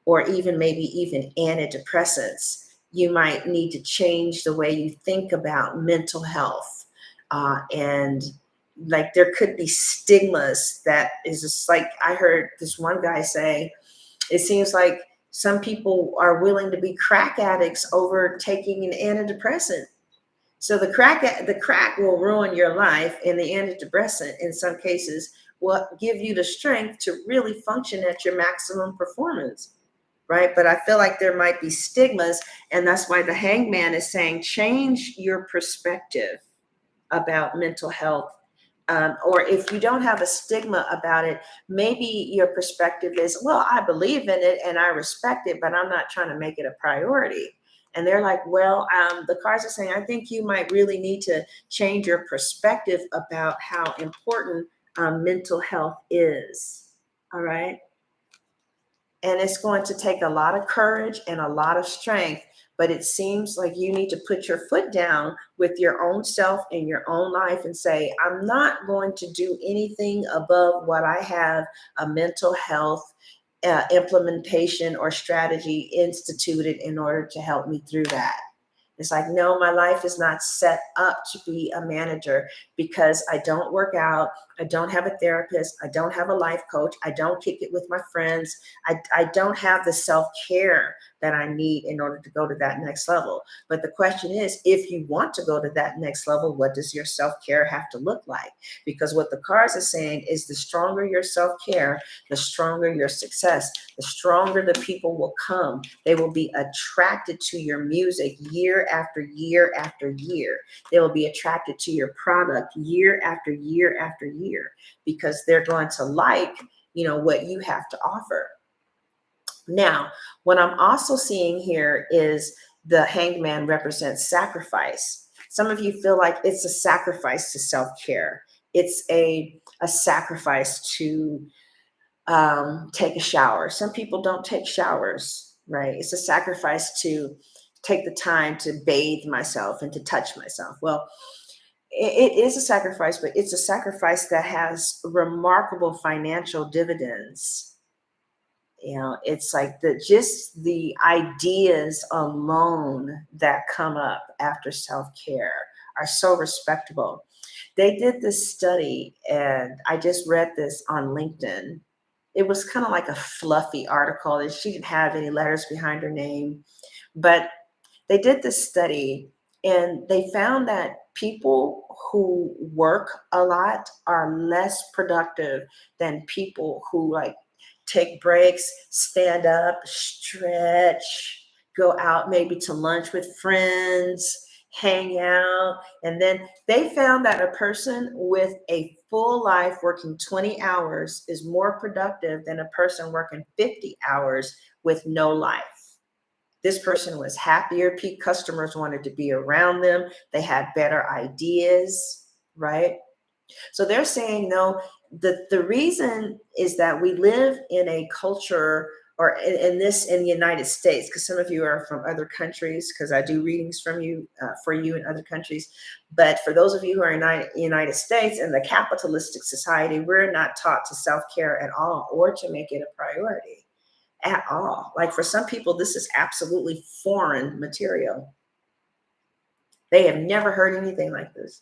or even maybe even antidepressants. You might need to change the way you think about mental health. And like there could be stigmas that is just like I heard this one guy say, it seems like some people are willing to be crack addicts over taking an antidepressant. So the crack will ruin your life, and the antidepressant, in some cases, will give you the strength to really function at your maximum performance, right? But I feel like there might be stigmas, and that's why the Hangman is saying change your perspective about mental health. Or if you don't have a stigma about it, maybe your perspective is, well, I believe in it and I respect it, but I'm not trying to make it a priority. And they're like, well, the cards are saying, I think you might really need to change your perspective about how important mental health is. All right. And it's going to take a lot of courage and a lot of strength, but it seems like you need to put your foot down with your own self in your own life and say, I'm not going to do anything above what I have a mental health implementation or strategy instituted in order to help me through that. It's like, no, my life is not set up to be a manager because I don't work out. I don't have a therapist. I don't have a life coach. I don't kick it with my friends. I don't have the self-care that I need in order to go to that next level. But the question is, if you want to go to that next level, what does your self-care have to look like? Because what the cards are saying is the stronger your self-care, the stronger your success, the stronger the people will come. They will be attracted to your music year after year after year. They will be attracted to your product year after year after year because they're going to like, what you have to offer. Now, what I'm also seeing here is the Hangman represents sacrifice. Some of you feel like it's a sacrifice to self-care. It's a sacrifice to take a shower. Some people don't take showers, right? It's a sacrifice to take the time to bathe myself and to touch myself. Well, it is a sacrifice, but it's a sacrifice that has remarkable financial dividends. It's like just the ideas alone that come up after self-care are so respectable. They did this study, and I just read this on LinkedIn. It was kind of like a fluffy article, and she didn't have any letters behind her name, but they did this study, and they found that people who work a lot are less productive than people who like take breaks, stand up, stretch, go out maybe to lunch with friends, hang out. And then they found that a person with a full life working 20 hours is more productive than a person working 50 hours with no life. This person was happier. Peak customers wanted to be around them. They had better ideas, right? So they're saying, no, the reason is that we live in a culture, or in the United States, because some of you are from other countries, because I do readings from you for you in other countries. But for those of you who are in the United States, in the capitalistic society, we're not taught to self-care at all or to make it a priority at all. Like for some people, this is absolutely foreign material. They have never heard anything like this.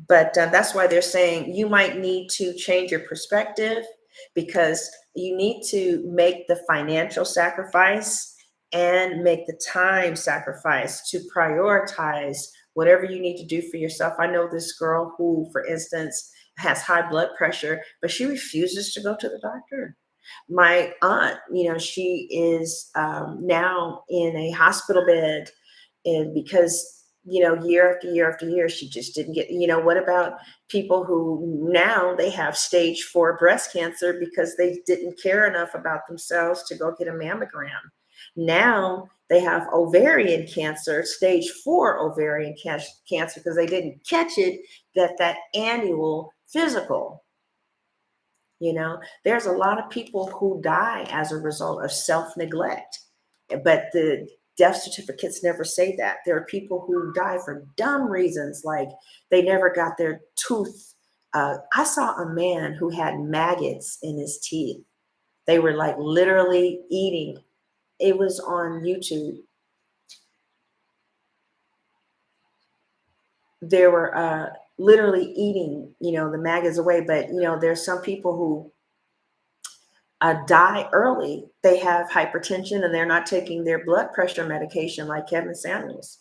But that's why they're saying you might need to change your perspective, because you need to make the financial sacrifice and make the time sacrifice to prioritize whatever you need to do for yourself. I know this girl who, for instance, has high blood pressure, but she refuses to go to the doctor. My aunt, she is now in a hospital bed, and because year after year after year, she just didn't get, what about people who now they have stage 4 breast cancer because they didn't care enough about themselves to go get a mammogram. Now they have ovarian cancer, stage 4 ovarian cancer, because they didn't catch it that annual physical. You know, there's a lot of people who die as a result of self-neglect, but the death certificates never say that. There are people who die for dumb reasons, like they never got their tooth. I saw a man who had maggots in his teeth. They were like literally eating. It was on YouTube. They were literally eating, the maggots away. But there's some people who die early. They have hypertension and they're not taking their blood pressure medication, like Kevin Samuels.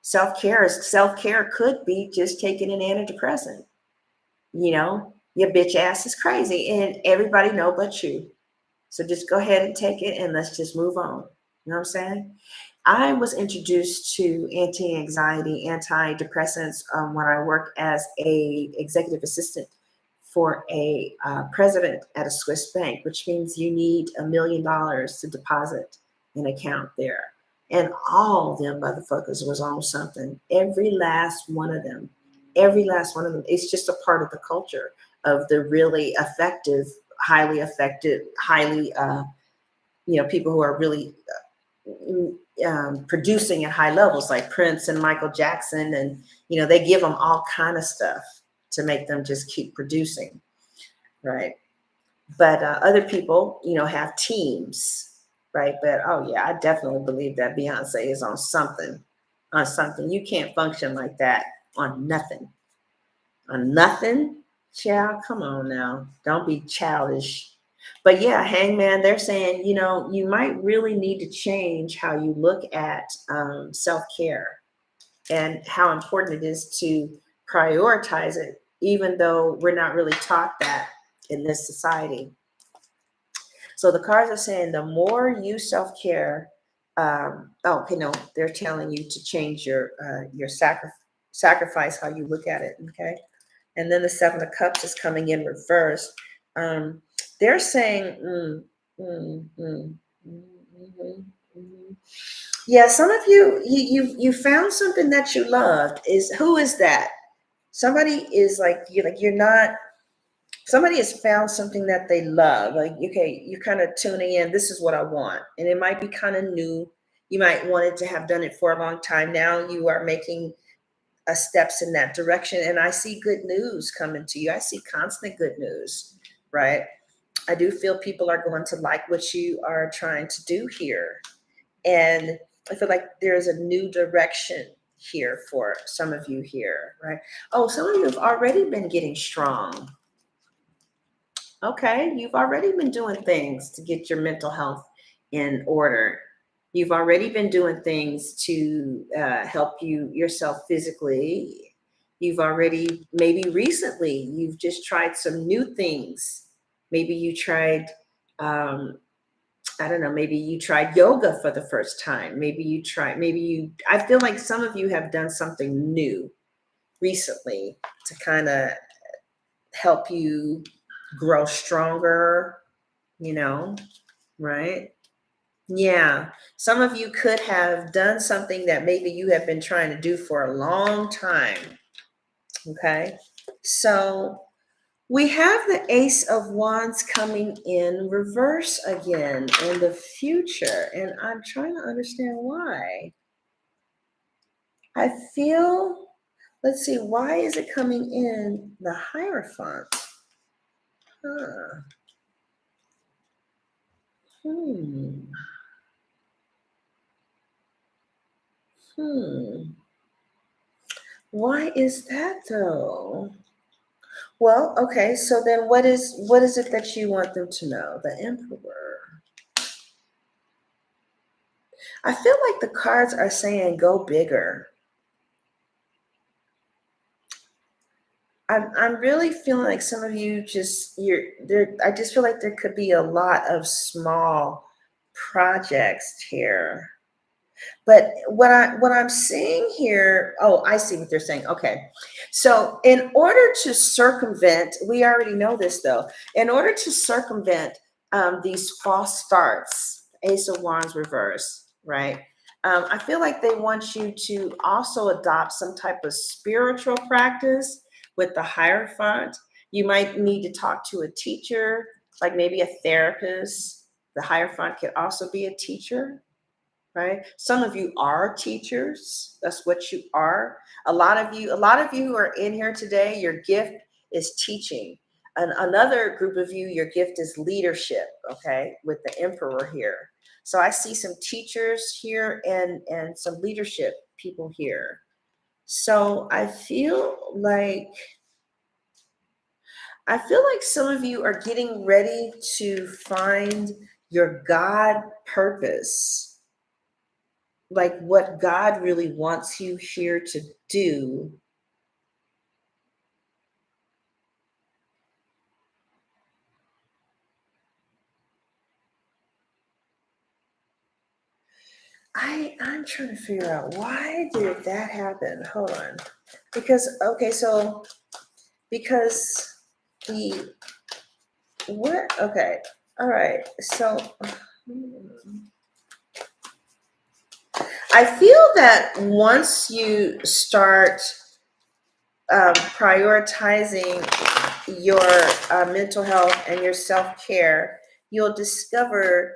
Self-care could be just taking an antidepressant. Your bitch ass is crazy and everybody know but you. So just go ahead and take it and let's just move on. You know what I'm saying? I was introduced to anti-anxiety, antidepressants when I worked as a executive assistant for a president at a Swiss bank, which means you need $1 million to deposit an account there. And all them motherfuckers was on something. Every last one of them. Every last one of them. It's just a part of the culture of the really highly effective, people who are really producing at high levels, like Prince and Michael Jackson. And, they give them all kind of stuff to make them just keep producing. Right. But other people, have teams. Right. But, oh, yeah, I definitely believe that Beyonce is on something. You can't function like that on nothing. On nothing. Child, come on now. Don't be childish. But yeah, Hangman, they're saying, you might really need to change how you look at self-care and how important it is to prioritize it, even though we're not really taught that in this society. So the cards are saying the more you self-care, they're telling you to change your sacrifice how you look at it. Okay. And then the Seven of Cups is coming in reverse. They're saying, yeah, some of you found something that you loved. Who is that? Somebody is you're not. Somebody has found something that they love. Like, okay, you're kind of tuning in. This is what I want, and it might be kind of new. You might wanted to have done it for a long time. Now you are making steps in that direction, and I see good news coming to you. I see constant good news, right? I do feel people are going to like what you are trying to do here, and I feel like there's a new direction here for some of you here, right? Oh, some of you have already been getting strong. Okay, you've already been doing things to get your mental health in order. You've already been doing things to help yourself physically. You've already, maybe recently, you've just tried some new things. Maybe you tried, I don't know, maybe you tried yoga for the first time. I feel like some of you have done something new recently to kind of help you grow stronger, right? Yeah. Some of you could have done something that maybe you have been trying to do for a long time. Okay. So we have the Ace of Wands coming in reverse again in the future. And I'm trying to understand why. I feel, let's see, why is it coming in the Hierophant? Why is that though? Well, okay, so then what is it that you want them to know? The Emperor. I feel like the cards are saying go bigger. I'm really feeling like some of you I just feel like there could be a lot of small projects here. But what I'm seeing here, oh, I see what they're saying. Okay. So in order to circumvent, we already know this though, in order to circumvent these false starts, Ace of Wands reverse, right? I feel like they want you to also adopt some type of spiritual practice with the Hierophant. You might need to talk to a teacher, like maybe a therapist. The Hierophant could also be a teacher, right? Some of you are teachers. That's what you are. A lot of you who are in here today, your gift is teaching. And another group of you, your gift is leadership, okay, with the Emperor here. So I see some teachers here and some leadership people here. So I feel like some of you are getting ready to find your God purpose, like what God really wants you here to do. I'm trying to figure out why did that happen. Hold on. Because the where okay. All right. So I feel that once you start prioritizing your mental health and your self-care, you'll discover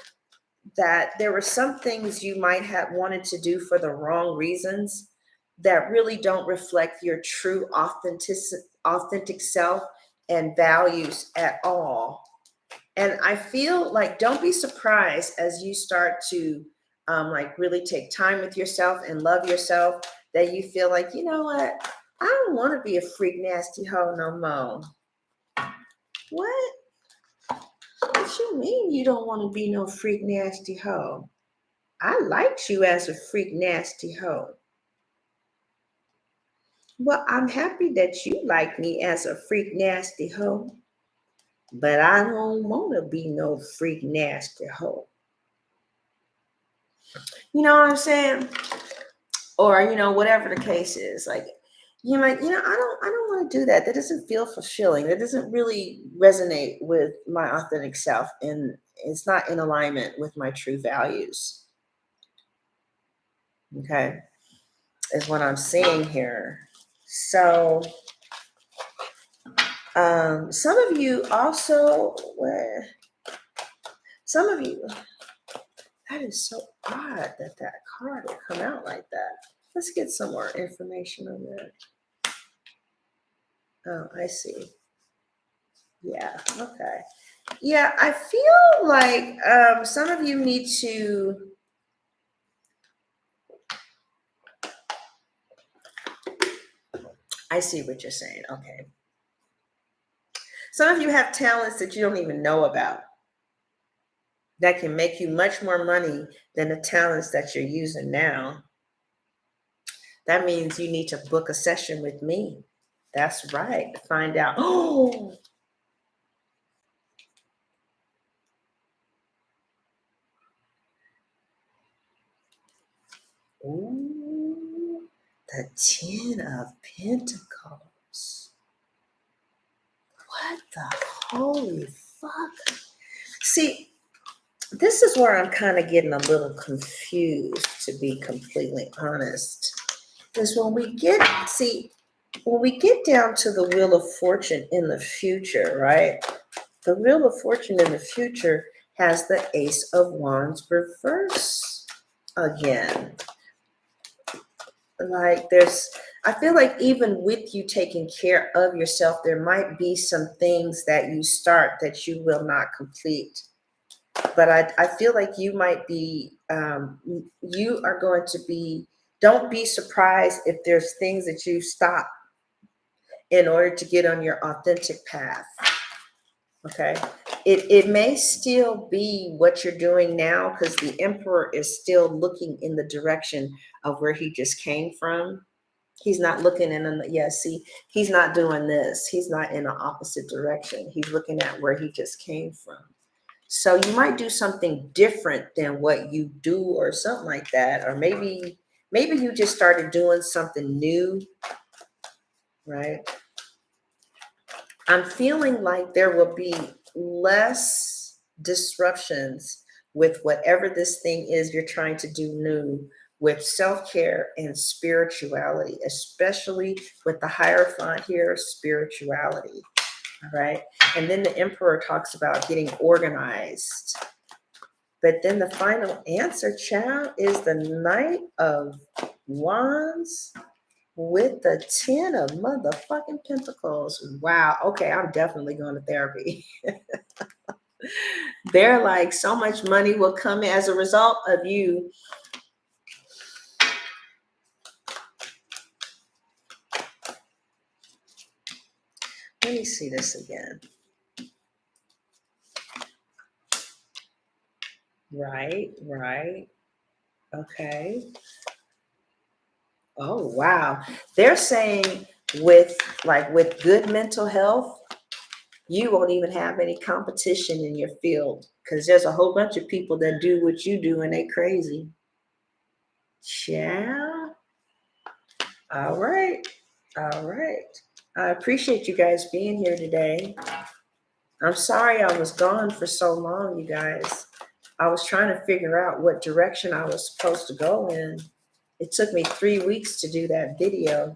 that there were some things you might have wanted to do for the wrong reasons that really don't reflect your true authentic self and values at all. And I feel like don't be surprised as you start to like really take time with yourself and love yourself, that you feel like, you know what, I don't want to be a freak nasty hoe no more. What? What you mean you don't want to be no freak nasty hoe? I liked you as a freak nasty hoe. Well, I'm happy that you like me as a freak nasty hoe, but I don't want to be no freak nasty hoe. You know what I'm saying? Or whatever the case is. Like you might, I don't want to do that. That doesn't feel fulfilling. That doesn't really resonate with my authentic self, and it's not in alignment with my true values. Okay, is what I'm seeing here. So some of you also, some of you, that is so odd that card would come out like that. Let's get some more information on that. Oh, I see. Yeah, okay. Yeah, I feel like some of you need to, I see what you're saying. Okay. Some of you have talents that you don't even know about that can make you much more money than the talents that you're using now. That means you need to book a session with me. That's right. Find out. Oh, ooh, the 10 of Pentacles. What the holy fuck? See, this is where I'm kind of getting a little confused, to be completely honest. Because when we get down to the Wheel of Fortune in the future, right? The Wheel of Fortune in the future has the Ace of Wands reverse again. Like I feel like even with you taking care of yourself, there might be some things that you start that you will not complete. But I feel like you might be, you are going to be, don't be surprised if there's things that you stop in order to get on your authentic path. Okay. It may still be what you're doing now, because the Emperor is still looking in the direction of where he just came from. He's not looking see, he's not doing this. He's not in the opposite direction. He's looking at where he just came from. So you might do something different than what you do or something like that. Or maybe you just started doing something new, right? I'm feeling like there will be less disruptions with whatever this thing is you're trying to do new, with self-care and spirituality, especially with the Hierophant here, spirituality. All right. And then the Emperor talks about getting organized. But then the final answer, child, is the Knight of Wands with the 10 of motherfucking Pentacles. Wow. Okay, I'm definitely going to therapy. They're like, so much money will come as a result of you. Let me see this again. Right. Okay. Oh, wow. They're saying with good mental health, you won't even have any competition in your field because there's a whole bunch of people that do what you do and they crazy. Yeah. All right. I appreciate you guys being here today. I'm sorry I was gone for so long, you guys. I was trying to figure out what direction I was supposed to go in. It took me 3 weeks to do that video.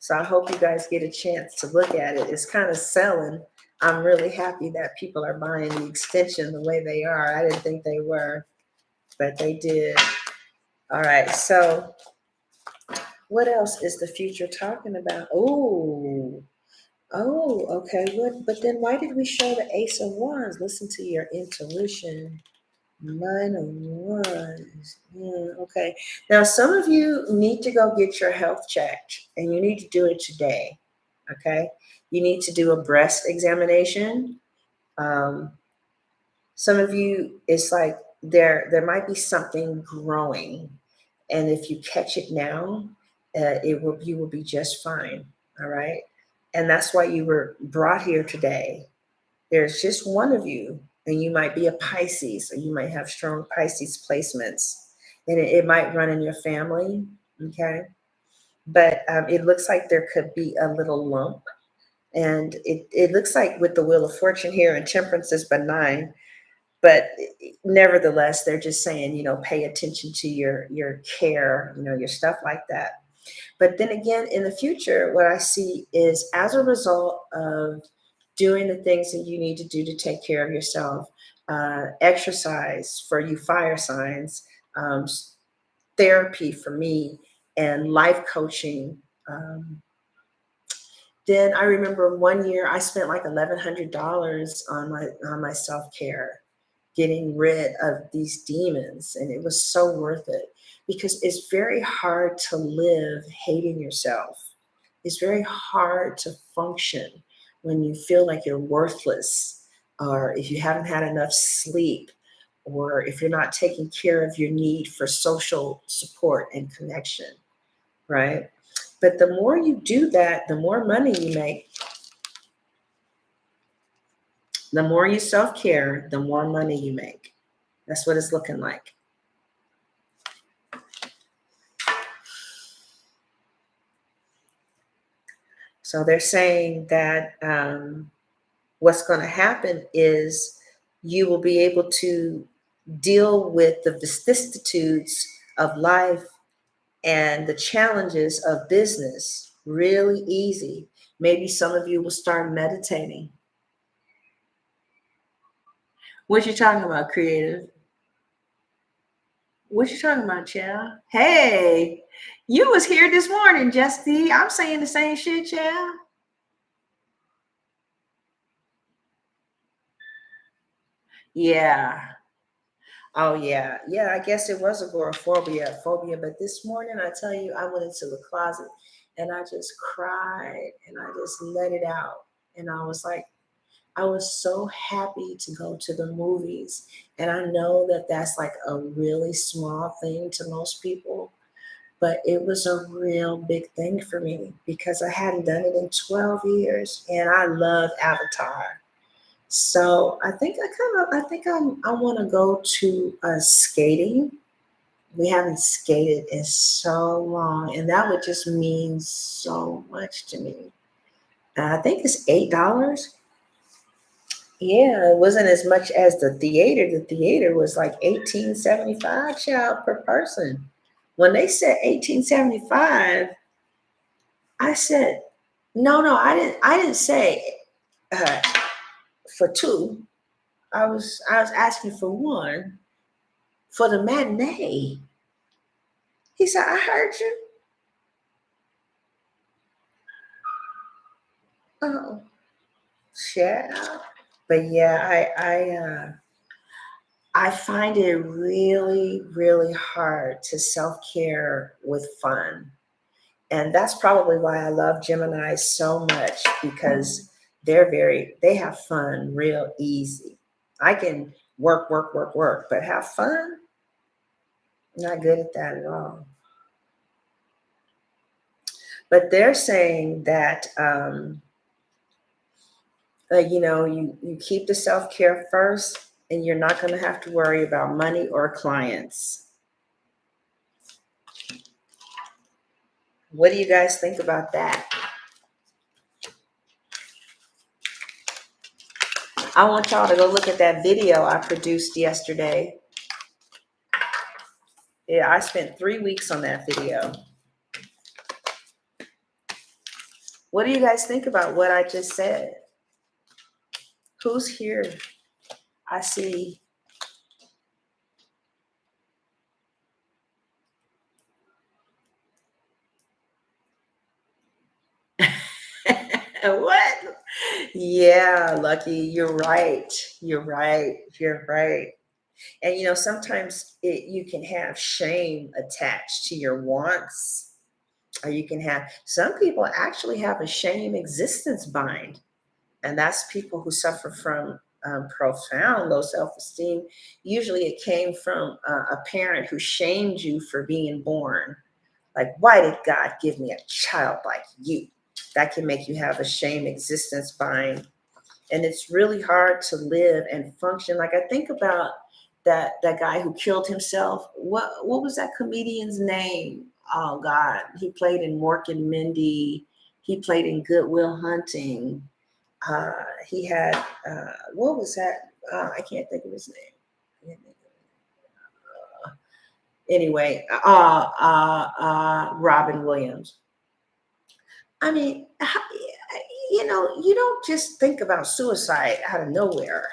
So I hope you guys get a chance to look at it. It's kind of selling. I'm really happy that people are buying the extension the way they are. I didn't think they were, but they did. All right. So what else is the future talking about? Oh, okay. But then why did we show the Ace of Wands? Listen to your intuition. 9 of Wands. Okay. Now, some of you need to go get your health checked, and you need to do it today. Okay. You need to do a breast examination. Some of you, it's like there might be something growing, and if you catch it now, you will be just fine. All right. And that's why you were brought here today. There's just one of you, and you might be a Pisces, or you might have strong Pisces placements, and it might run in your family. Okay. But it looks like there could be a little lump. And it looks like with the Wheel of Fortune here, and Temperance is benign, but nevertheless, they're just saying, pay attention to your care, your stuff like that. But then again, in the future, what I see is as a result of doing the things that you need to do to take care of yourself, exercise for you fire signs, therapy for me, and life coaching. Then I remember one year I spent like $1,100 on my self-care, getting rid of these demons, and it was so worth it because it's very hard to live hating yourself. It's very hard to function when you feel like you're worthless, or if you haven't had enough sleep, or if you're not taking care of your need for social support and connection, right? But the more you do that, the more money you make. The more you self-care, the more money you make. That's what it's looking like. So they're saying that what's going to happen is you will be able to deal with the vicissitudes of life and the challenges of business really easy. Maybe some of you will start meditating. What you talking about, creative? What you talking about, child? Hey, you was here this morning, Justy. I'm saying the same shit, child. Yeah. Oh yeah. Yeah, I guess it was agoraphobia, phobia. But this morning, I tell you, I went into the closet and I just cried and I just let it out. And I was like, I was so happy to go to the movies. And I know that that's like a really small thing to most people, but it was a real big thing for me because I hadn't done it in 12 years and I love Avatar. So I think I want to go to skating. We haven't skated in so long, and that would just mean so much to me. I think it's $8. Yeah, it wasn't as much as the theater. The theater was like $18.75 child per person. When they said $18.75, I said, no, I didn't say uh, for two. I was asking for one for the matinee. He said, I heard you. Oh, yeah. But yeah, I find it really, really hard to self-care with fun. And that's probably why I love Gemini so much, because they have fun real easy. I can work, work, work, work, but have fun, not good at that at all. But they're saying that, you keep the self-care first, and you're not going to have to worry about money or clients. What do you guys think about that? I want y'all to go look at that video I produced yesterday. Yeah, I spent 3 weeks on that video. What do you guys think about what I just said? Who's here? I see. What? Yeah, Lucky, you're right. You're right. You're right. And sometimes you can have shame attached to your wants, or you can have, some people actually have a shame existence bind. And that's people who suffer from profound low self-esteem. Usually it came from a parent who shamed you for being born. Like, why did God give me a child like you? That can make you have a shame existence bind. And it's really hard to live and function. Like, I think about that guy who killed himself. What was that comedian's name? Oh God, he played in Mork and Mindy. He played in Good Will Hunting. He had what was that? I can't think of his name. Anyway, Robin Williams. I mean, you don't just think about suicide out of nowhere.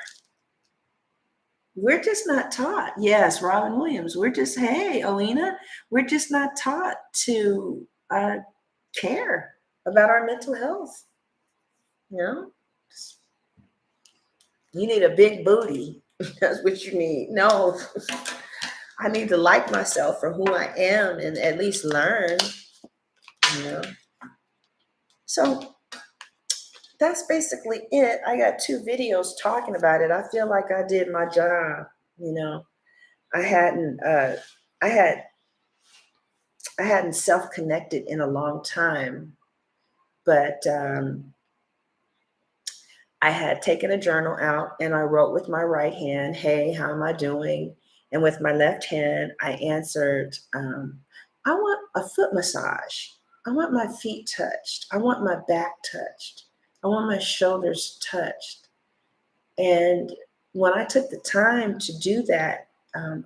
We're just not taught. Yes, Robin Williams. We're just, hey, Alina, we're just not taught to care about our mental health. You know, you need a big booty. That's what you need. No, I need to like myself for who I am and at least learn, you know. So that's basically it. I got 2 videos talking about it. I feel like I did my job, you know. I hadn't I had I hadn't self-connected in a long time, but I had taken a journal out and I wrote with my right hand, hey, how am I doing? And with my left hand, I answered, I want a foot massage. I want my feet touched. I want my back touched. I want my shoulders touched. And when I took the time to do that,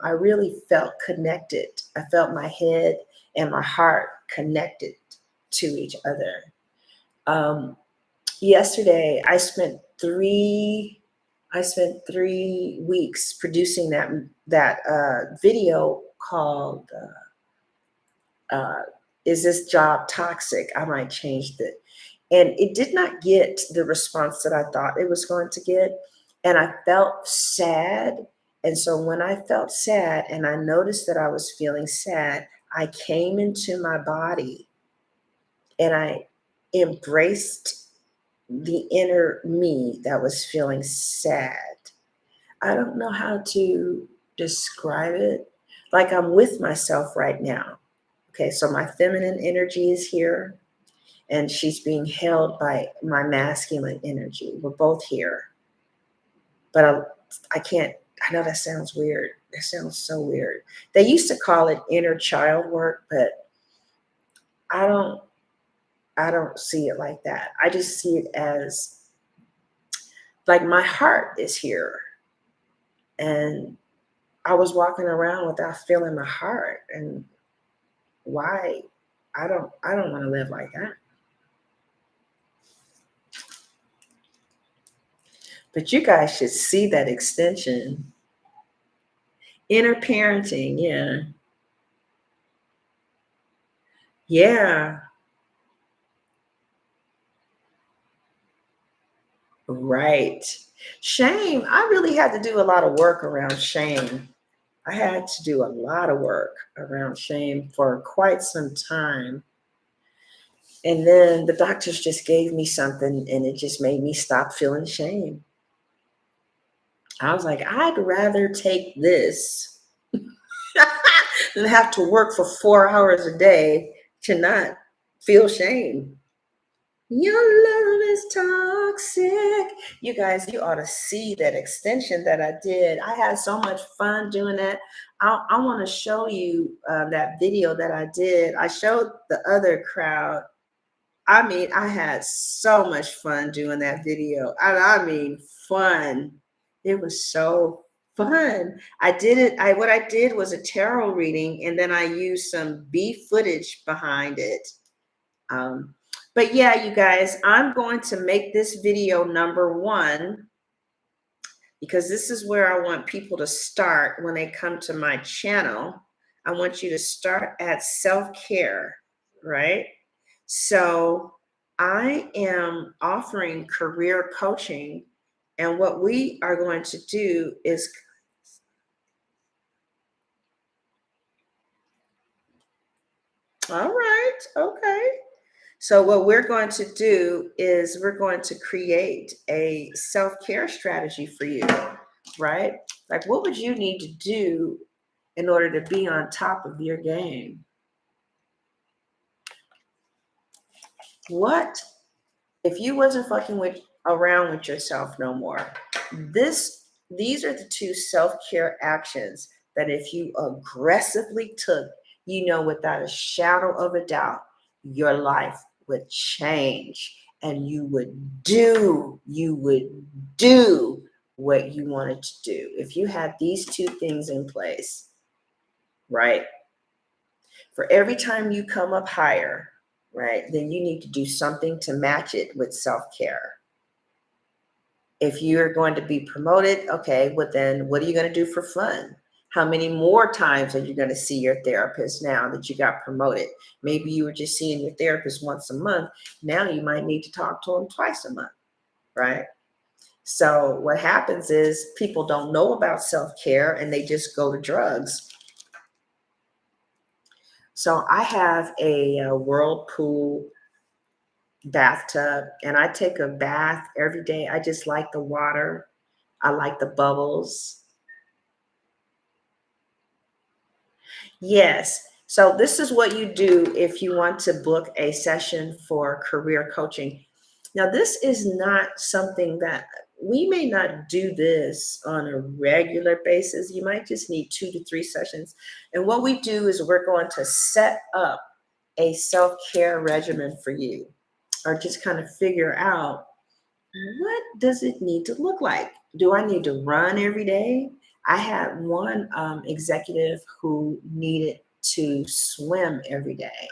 I really felt connected. I felt my head and my heart connected to each other. Yesterday, I spent 3 weeks producing that video called "Is This Job Toxic?" I might change it, and it did not get the response that I thought it was going to get, and I felt sad. And so when I felt sad, and I noticed that I was feeling sad, I came into my body and I embraced the inner me that was feeling sad. I don't know how to describe it. Like, I'm with myself right now. Okay, so my feminine energy is here and she's being held by my masculine energy. We're both here. But I can't, I know that sounds weird. That sounds so weird. They used to call it inner child work, but I don't I don't see it like that. I just see it as like my heart is here. And I was walking around without feeling my heart. And why? I don't want to live like that. But you guys should see that extension. Inner parenting, yeah. Yeah, right. Shame. I really had to do a lot of work around shame. I had to do a lot of work around shame for quite some time. And then the doctors just gave me something and it just made me stop feeling shame. I was like, I'd rather take this than have to work for 4 hours a day to not feel shame. Your love is toxic. You guys, you ought to see that extension that I did. I had so much fun doing that. I want to show you that video that I did. I showed the other crowd. I mean, I had so much fun doing that video. I mean, fun. It was so fun. I did it. What I did was a tarot reading, and then I used some B footage behind it. Um, but yeah, you guys, I'm going to make this video number 1 because this is where I want people to start when they come to my channel. I want you to start at self-care, right? So I am offering career coaching, and what we are going to do is, all right, okay. So what we're going to do is we're going to create a self-care strategy for you, right? Like, what would you need to do in order to be on top of your game? What if you wasn't fucking with around with yourself no more? These are the 2 self-care actions that if you aggressively took, you know, without a shadow of a doubt, your life would change and you would do what you wanted to do. If you had these 2 things in place, right? For every time you come up higher, right, then you need to do something to match it with self-care. If you're going to be promoted, okay, well then what are you going to do for fun? How many more times are you going to see your therapist now that you got promoted? Maybe you were just seeing your therapist once a month. Now you might need to talk to them twice a month, right? So what happens is people don't know about self-care and they just go to drugs. So I have a Whirlpool bathtub and I take a bath every day. I just like the water. I like the bubbles. Yes. So this is what you do if you want to book a session for career coaching. Now, this is not something that we may not do this on a regular basis. You might just need 2 to 3 sessions. And what we do is we're going to set up a self-care regimen for you, or just kind of figure out, what does it need to look like? Do I need to run every day? I had one executive who needed to swim every day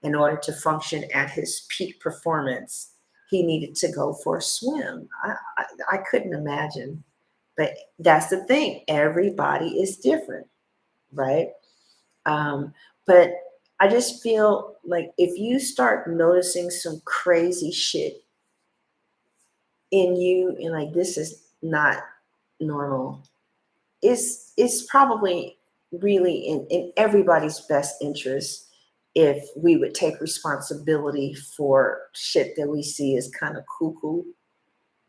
in order to function at his peak performance. He needed to go for a swim. I couldn't imagine. But that's the thing. Everybody is different, right? But I just feel like if you start noticing some crazy shit in you and like, this is not normal, it's probably really in everybody's best interest if we would take responsibility for shit that we see as kind of cuckoo,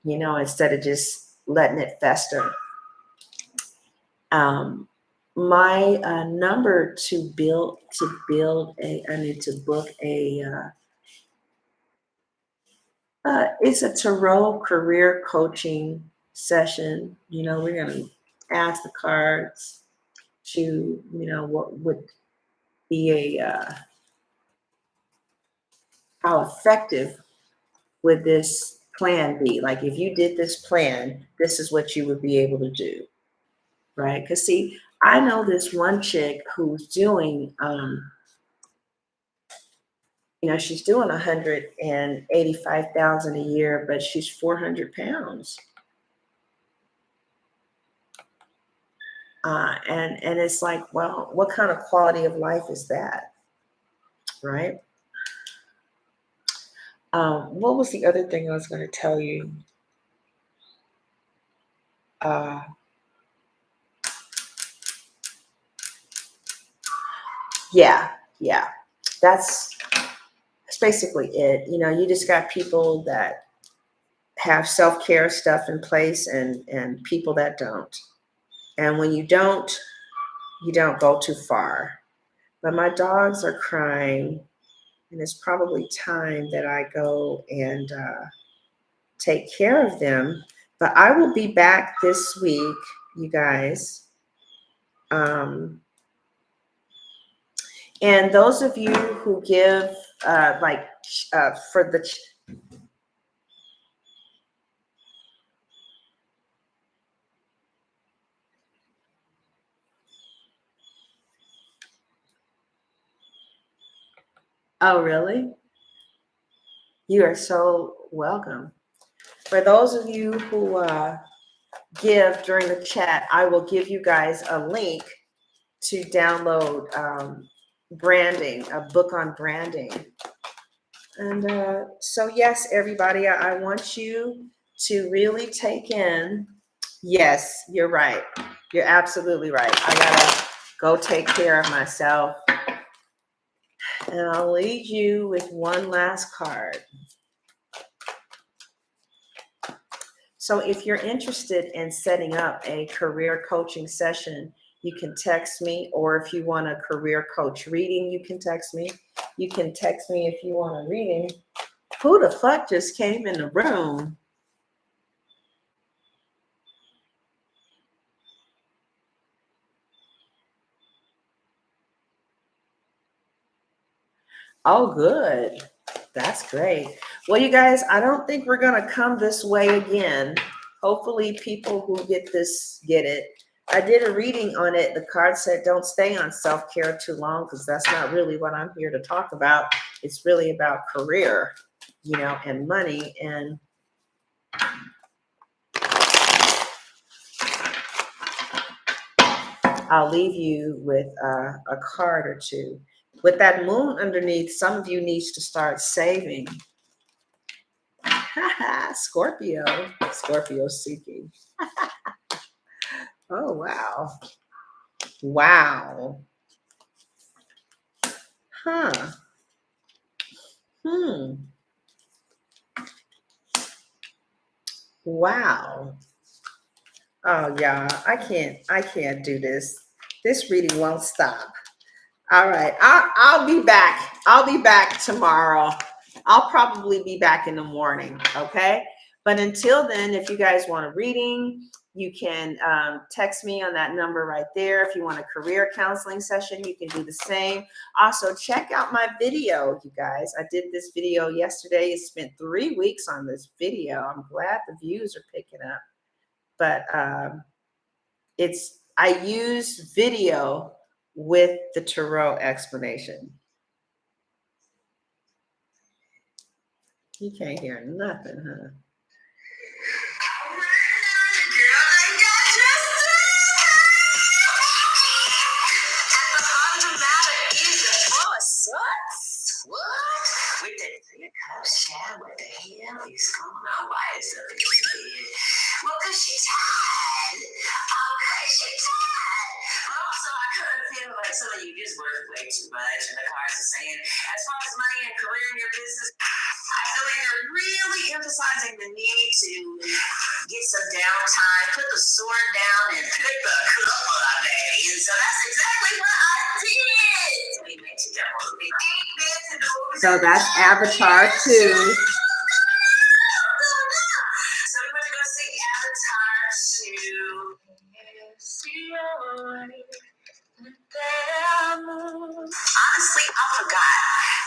you know, instead of just letting it fester. My number to build I need to book it's a tarot career coaching session. You know, we're going to ask the cards to, you know, what would be how effective would this plan be? Like, if you did this plan, this is what you would be able to do, right? Because, see, I know this one chick who's doing, you know, she's doing 185,000 a year, but she's 400 pounds. And it's like, well, what kind of quality of life is that, right? What was the other thing I was going to tell you? Yeah, yeah. That's basically it. You know, you just got people that have self-care stuff in place and people that don't. And when you don't go too far. But my dogs are crying, and it's probably time that I go and take care of them. But I will be back this week, you guys. And those of you who give, for the oh, really? You are so welcome. For those of you who give during the chat, I will give you guys a link to download branding, a book on branding. And so, yes, everybody, I want you to really take in. Yes, you're right. You're absolutely right. I gotta go take care of myself. And I'll leave you with one last card. So if you're interested in setting up a career coaching session, you can text me, or if you want a career coach reading, you can text me. You can text me if you want a reading. Who the fuck just came in the room? Oh, good. That's great. Well, you guys, I don't think we're going to come this way again. Hopefully people who get this get it. I did a reading on it. The card said don't stay on self-care too long, because that's not really what I'm here to talk about. It's really about career, you know, and money. And I'll leave you with a card or two. With that moon underneath, some of you needs to start saving. Scorpio seeking. Oh, wow. Wow. Huh. Wow. Oh, yeah. I can't do this. This reading won't stop. All right. I'll be back. I'll be back tomorrow. I'll probably be back in the morning. Okay. But until then, if you guys want a reading, you can text me on that number right there. If you want a career counseling session, you can do the same. Also, check out my video, you guys. I did this video yesterday. I spent 3 weeks on this video. I'm glad the views are picking up. But I use video with the tarot explanation. You can't hear nothing, huh? What? With that 3 o'clock shower, what the hell is going on? Why is up in this bed? Well, because she's tired. Okay, she's tired. But also, I kind of feel like some of you just work way too much. And the cards are saying, as far as money and career in your business, I feel like they're really emphasizing the need to get some downtime, put the sword down, and pick the cup up, baby. And so that's exactly what I did. So that's Avatar 2. So we're going to see Avatar 2. Honestly, I forgot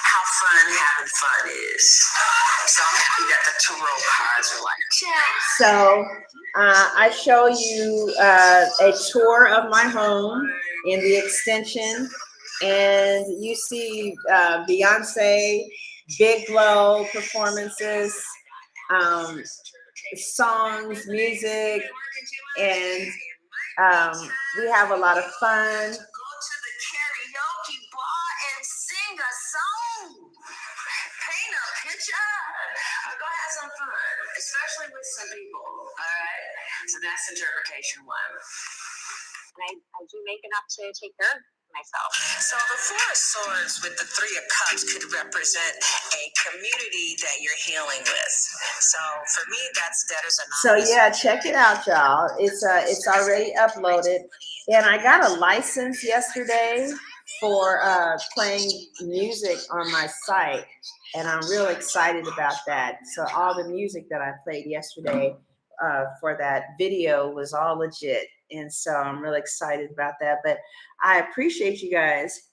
how having fun is. So I'm happy that the tarot cards are like, so I show you a tour of my home in the extension, and you see Beyonce, Big Glow performances, songs, music, and We have a lot of fun. Go to the karaoke bar and sing a song. Paint a picture. Go have some fun, especially with some people. All right. So that's interpretation one. I do make enough to take care of myself. So the Four of Swords with the Three of Cups could represent a community that you're healing with. So for me, that's Debtors Anonymous. So yeah, check it out, y'all. It's already uploaded, and I got a license yesterday for playing music on my site, and I'm real excited about that. So all the music that I played yesterday for that video was all legit. And so I'm really excited about that. But I appreciate you guys.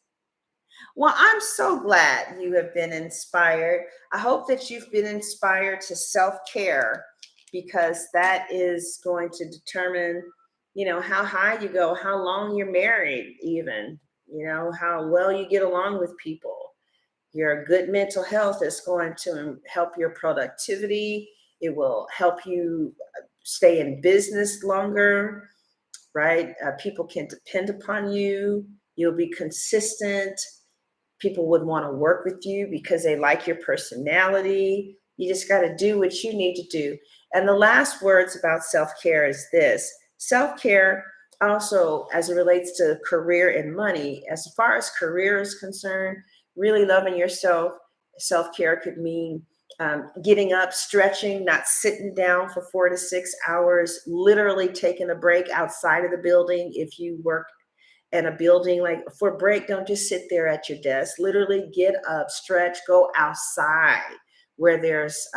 Well, I'm so glad you have been inspired. I hope that you've been inspired to self-care, because that is going to determine, how high you go, how long you're married, even, how well you get along with people. Your good mental health is going to help your productivity. It will help you stay in business longer, right? People can depend upon you. You'll be consistent. People would want to work with you because they like your personality. You just got to do what you need to do. And the last words about self-care is this. Self-care also, as it relates to career and money, as far as career is concerned, really loving yourself, self-care could mean getting up, stretching, not sitting down for 4 to 6 hours, literally taking a break outside of the building. If you work in a building, like for a break, don't just sit there at your desk. Literally get up, stretch, go outside where there's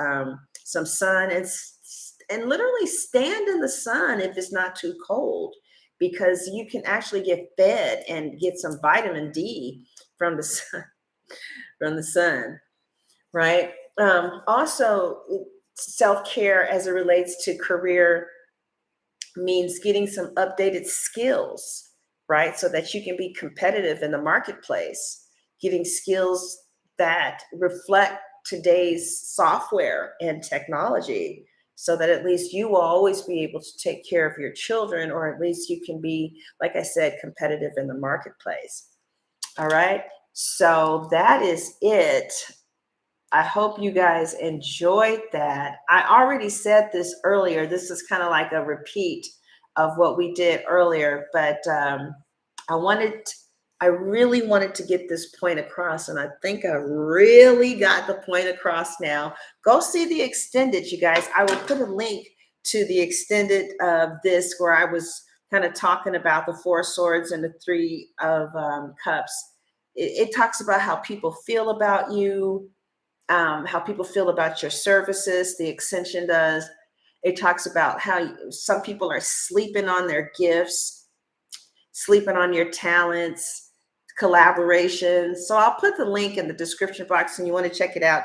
some sun, and literally stand in the sun if it's not too cold, because you can actually get fed and get some vitamin D from the sun, right? Also, self-care as it relates to career means getting some updated skills, right? So that you can be competitive in the marketplace, getting skills that reflect today's software and technology, so that at least you will always be able to take care of your children, or at least you can be, like I said, competitive in the marketplace. All right. So that is it. I hope you guys enjoyed that. I already said this earlier. This is kind of like a repeat of what we did earlier, but I really wanted to get this point across, and I think I really got the point across now. Go see the extended, you guys. I will put a link to the extended of this, where I was kind of talking about the Four Swords and the Three of Cups. It talks about how people feel about you, how people feel about your services. The extension does. It talks about how some people are sleeping on their gifts, sleeping on your talents, collaborations. So I'll put the link in the description box, and you want to check it out,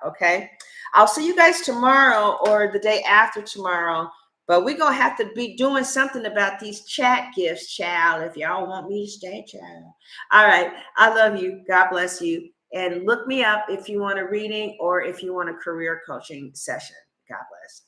okay? I'll see you guys tomorrow or the day after tomorrow, but we're going to have to be doing something about these chat gifts, child, if y'all want me to stay, child. All right. I love you. God bless you. And look me up if you want a reading or if you want a career coaching session. God bless.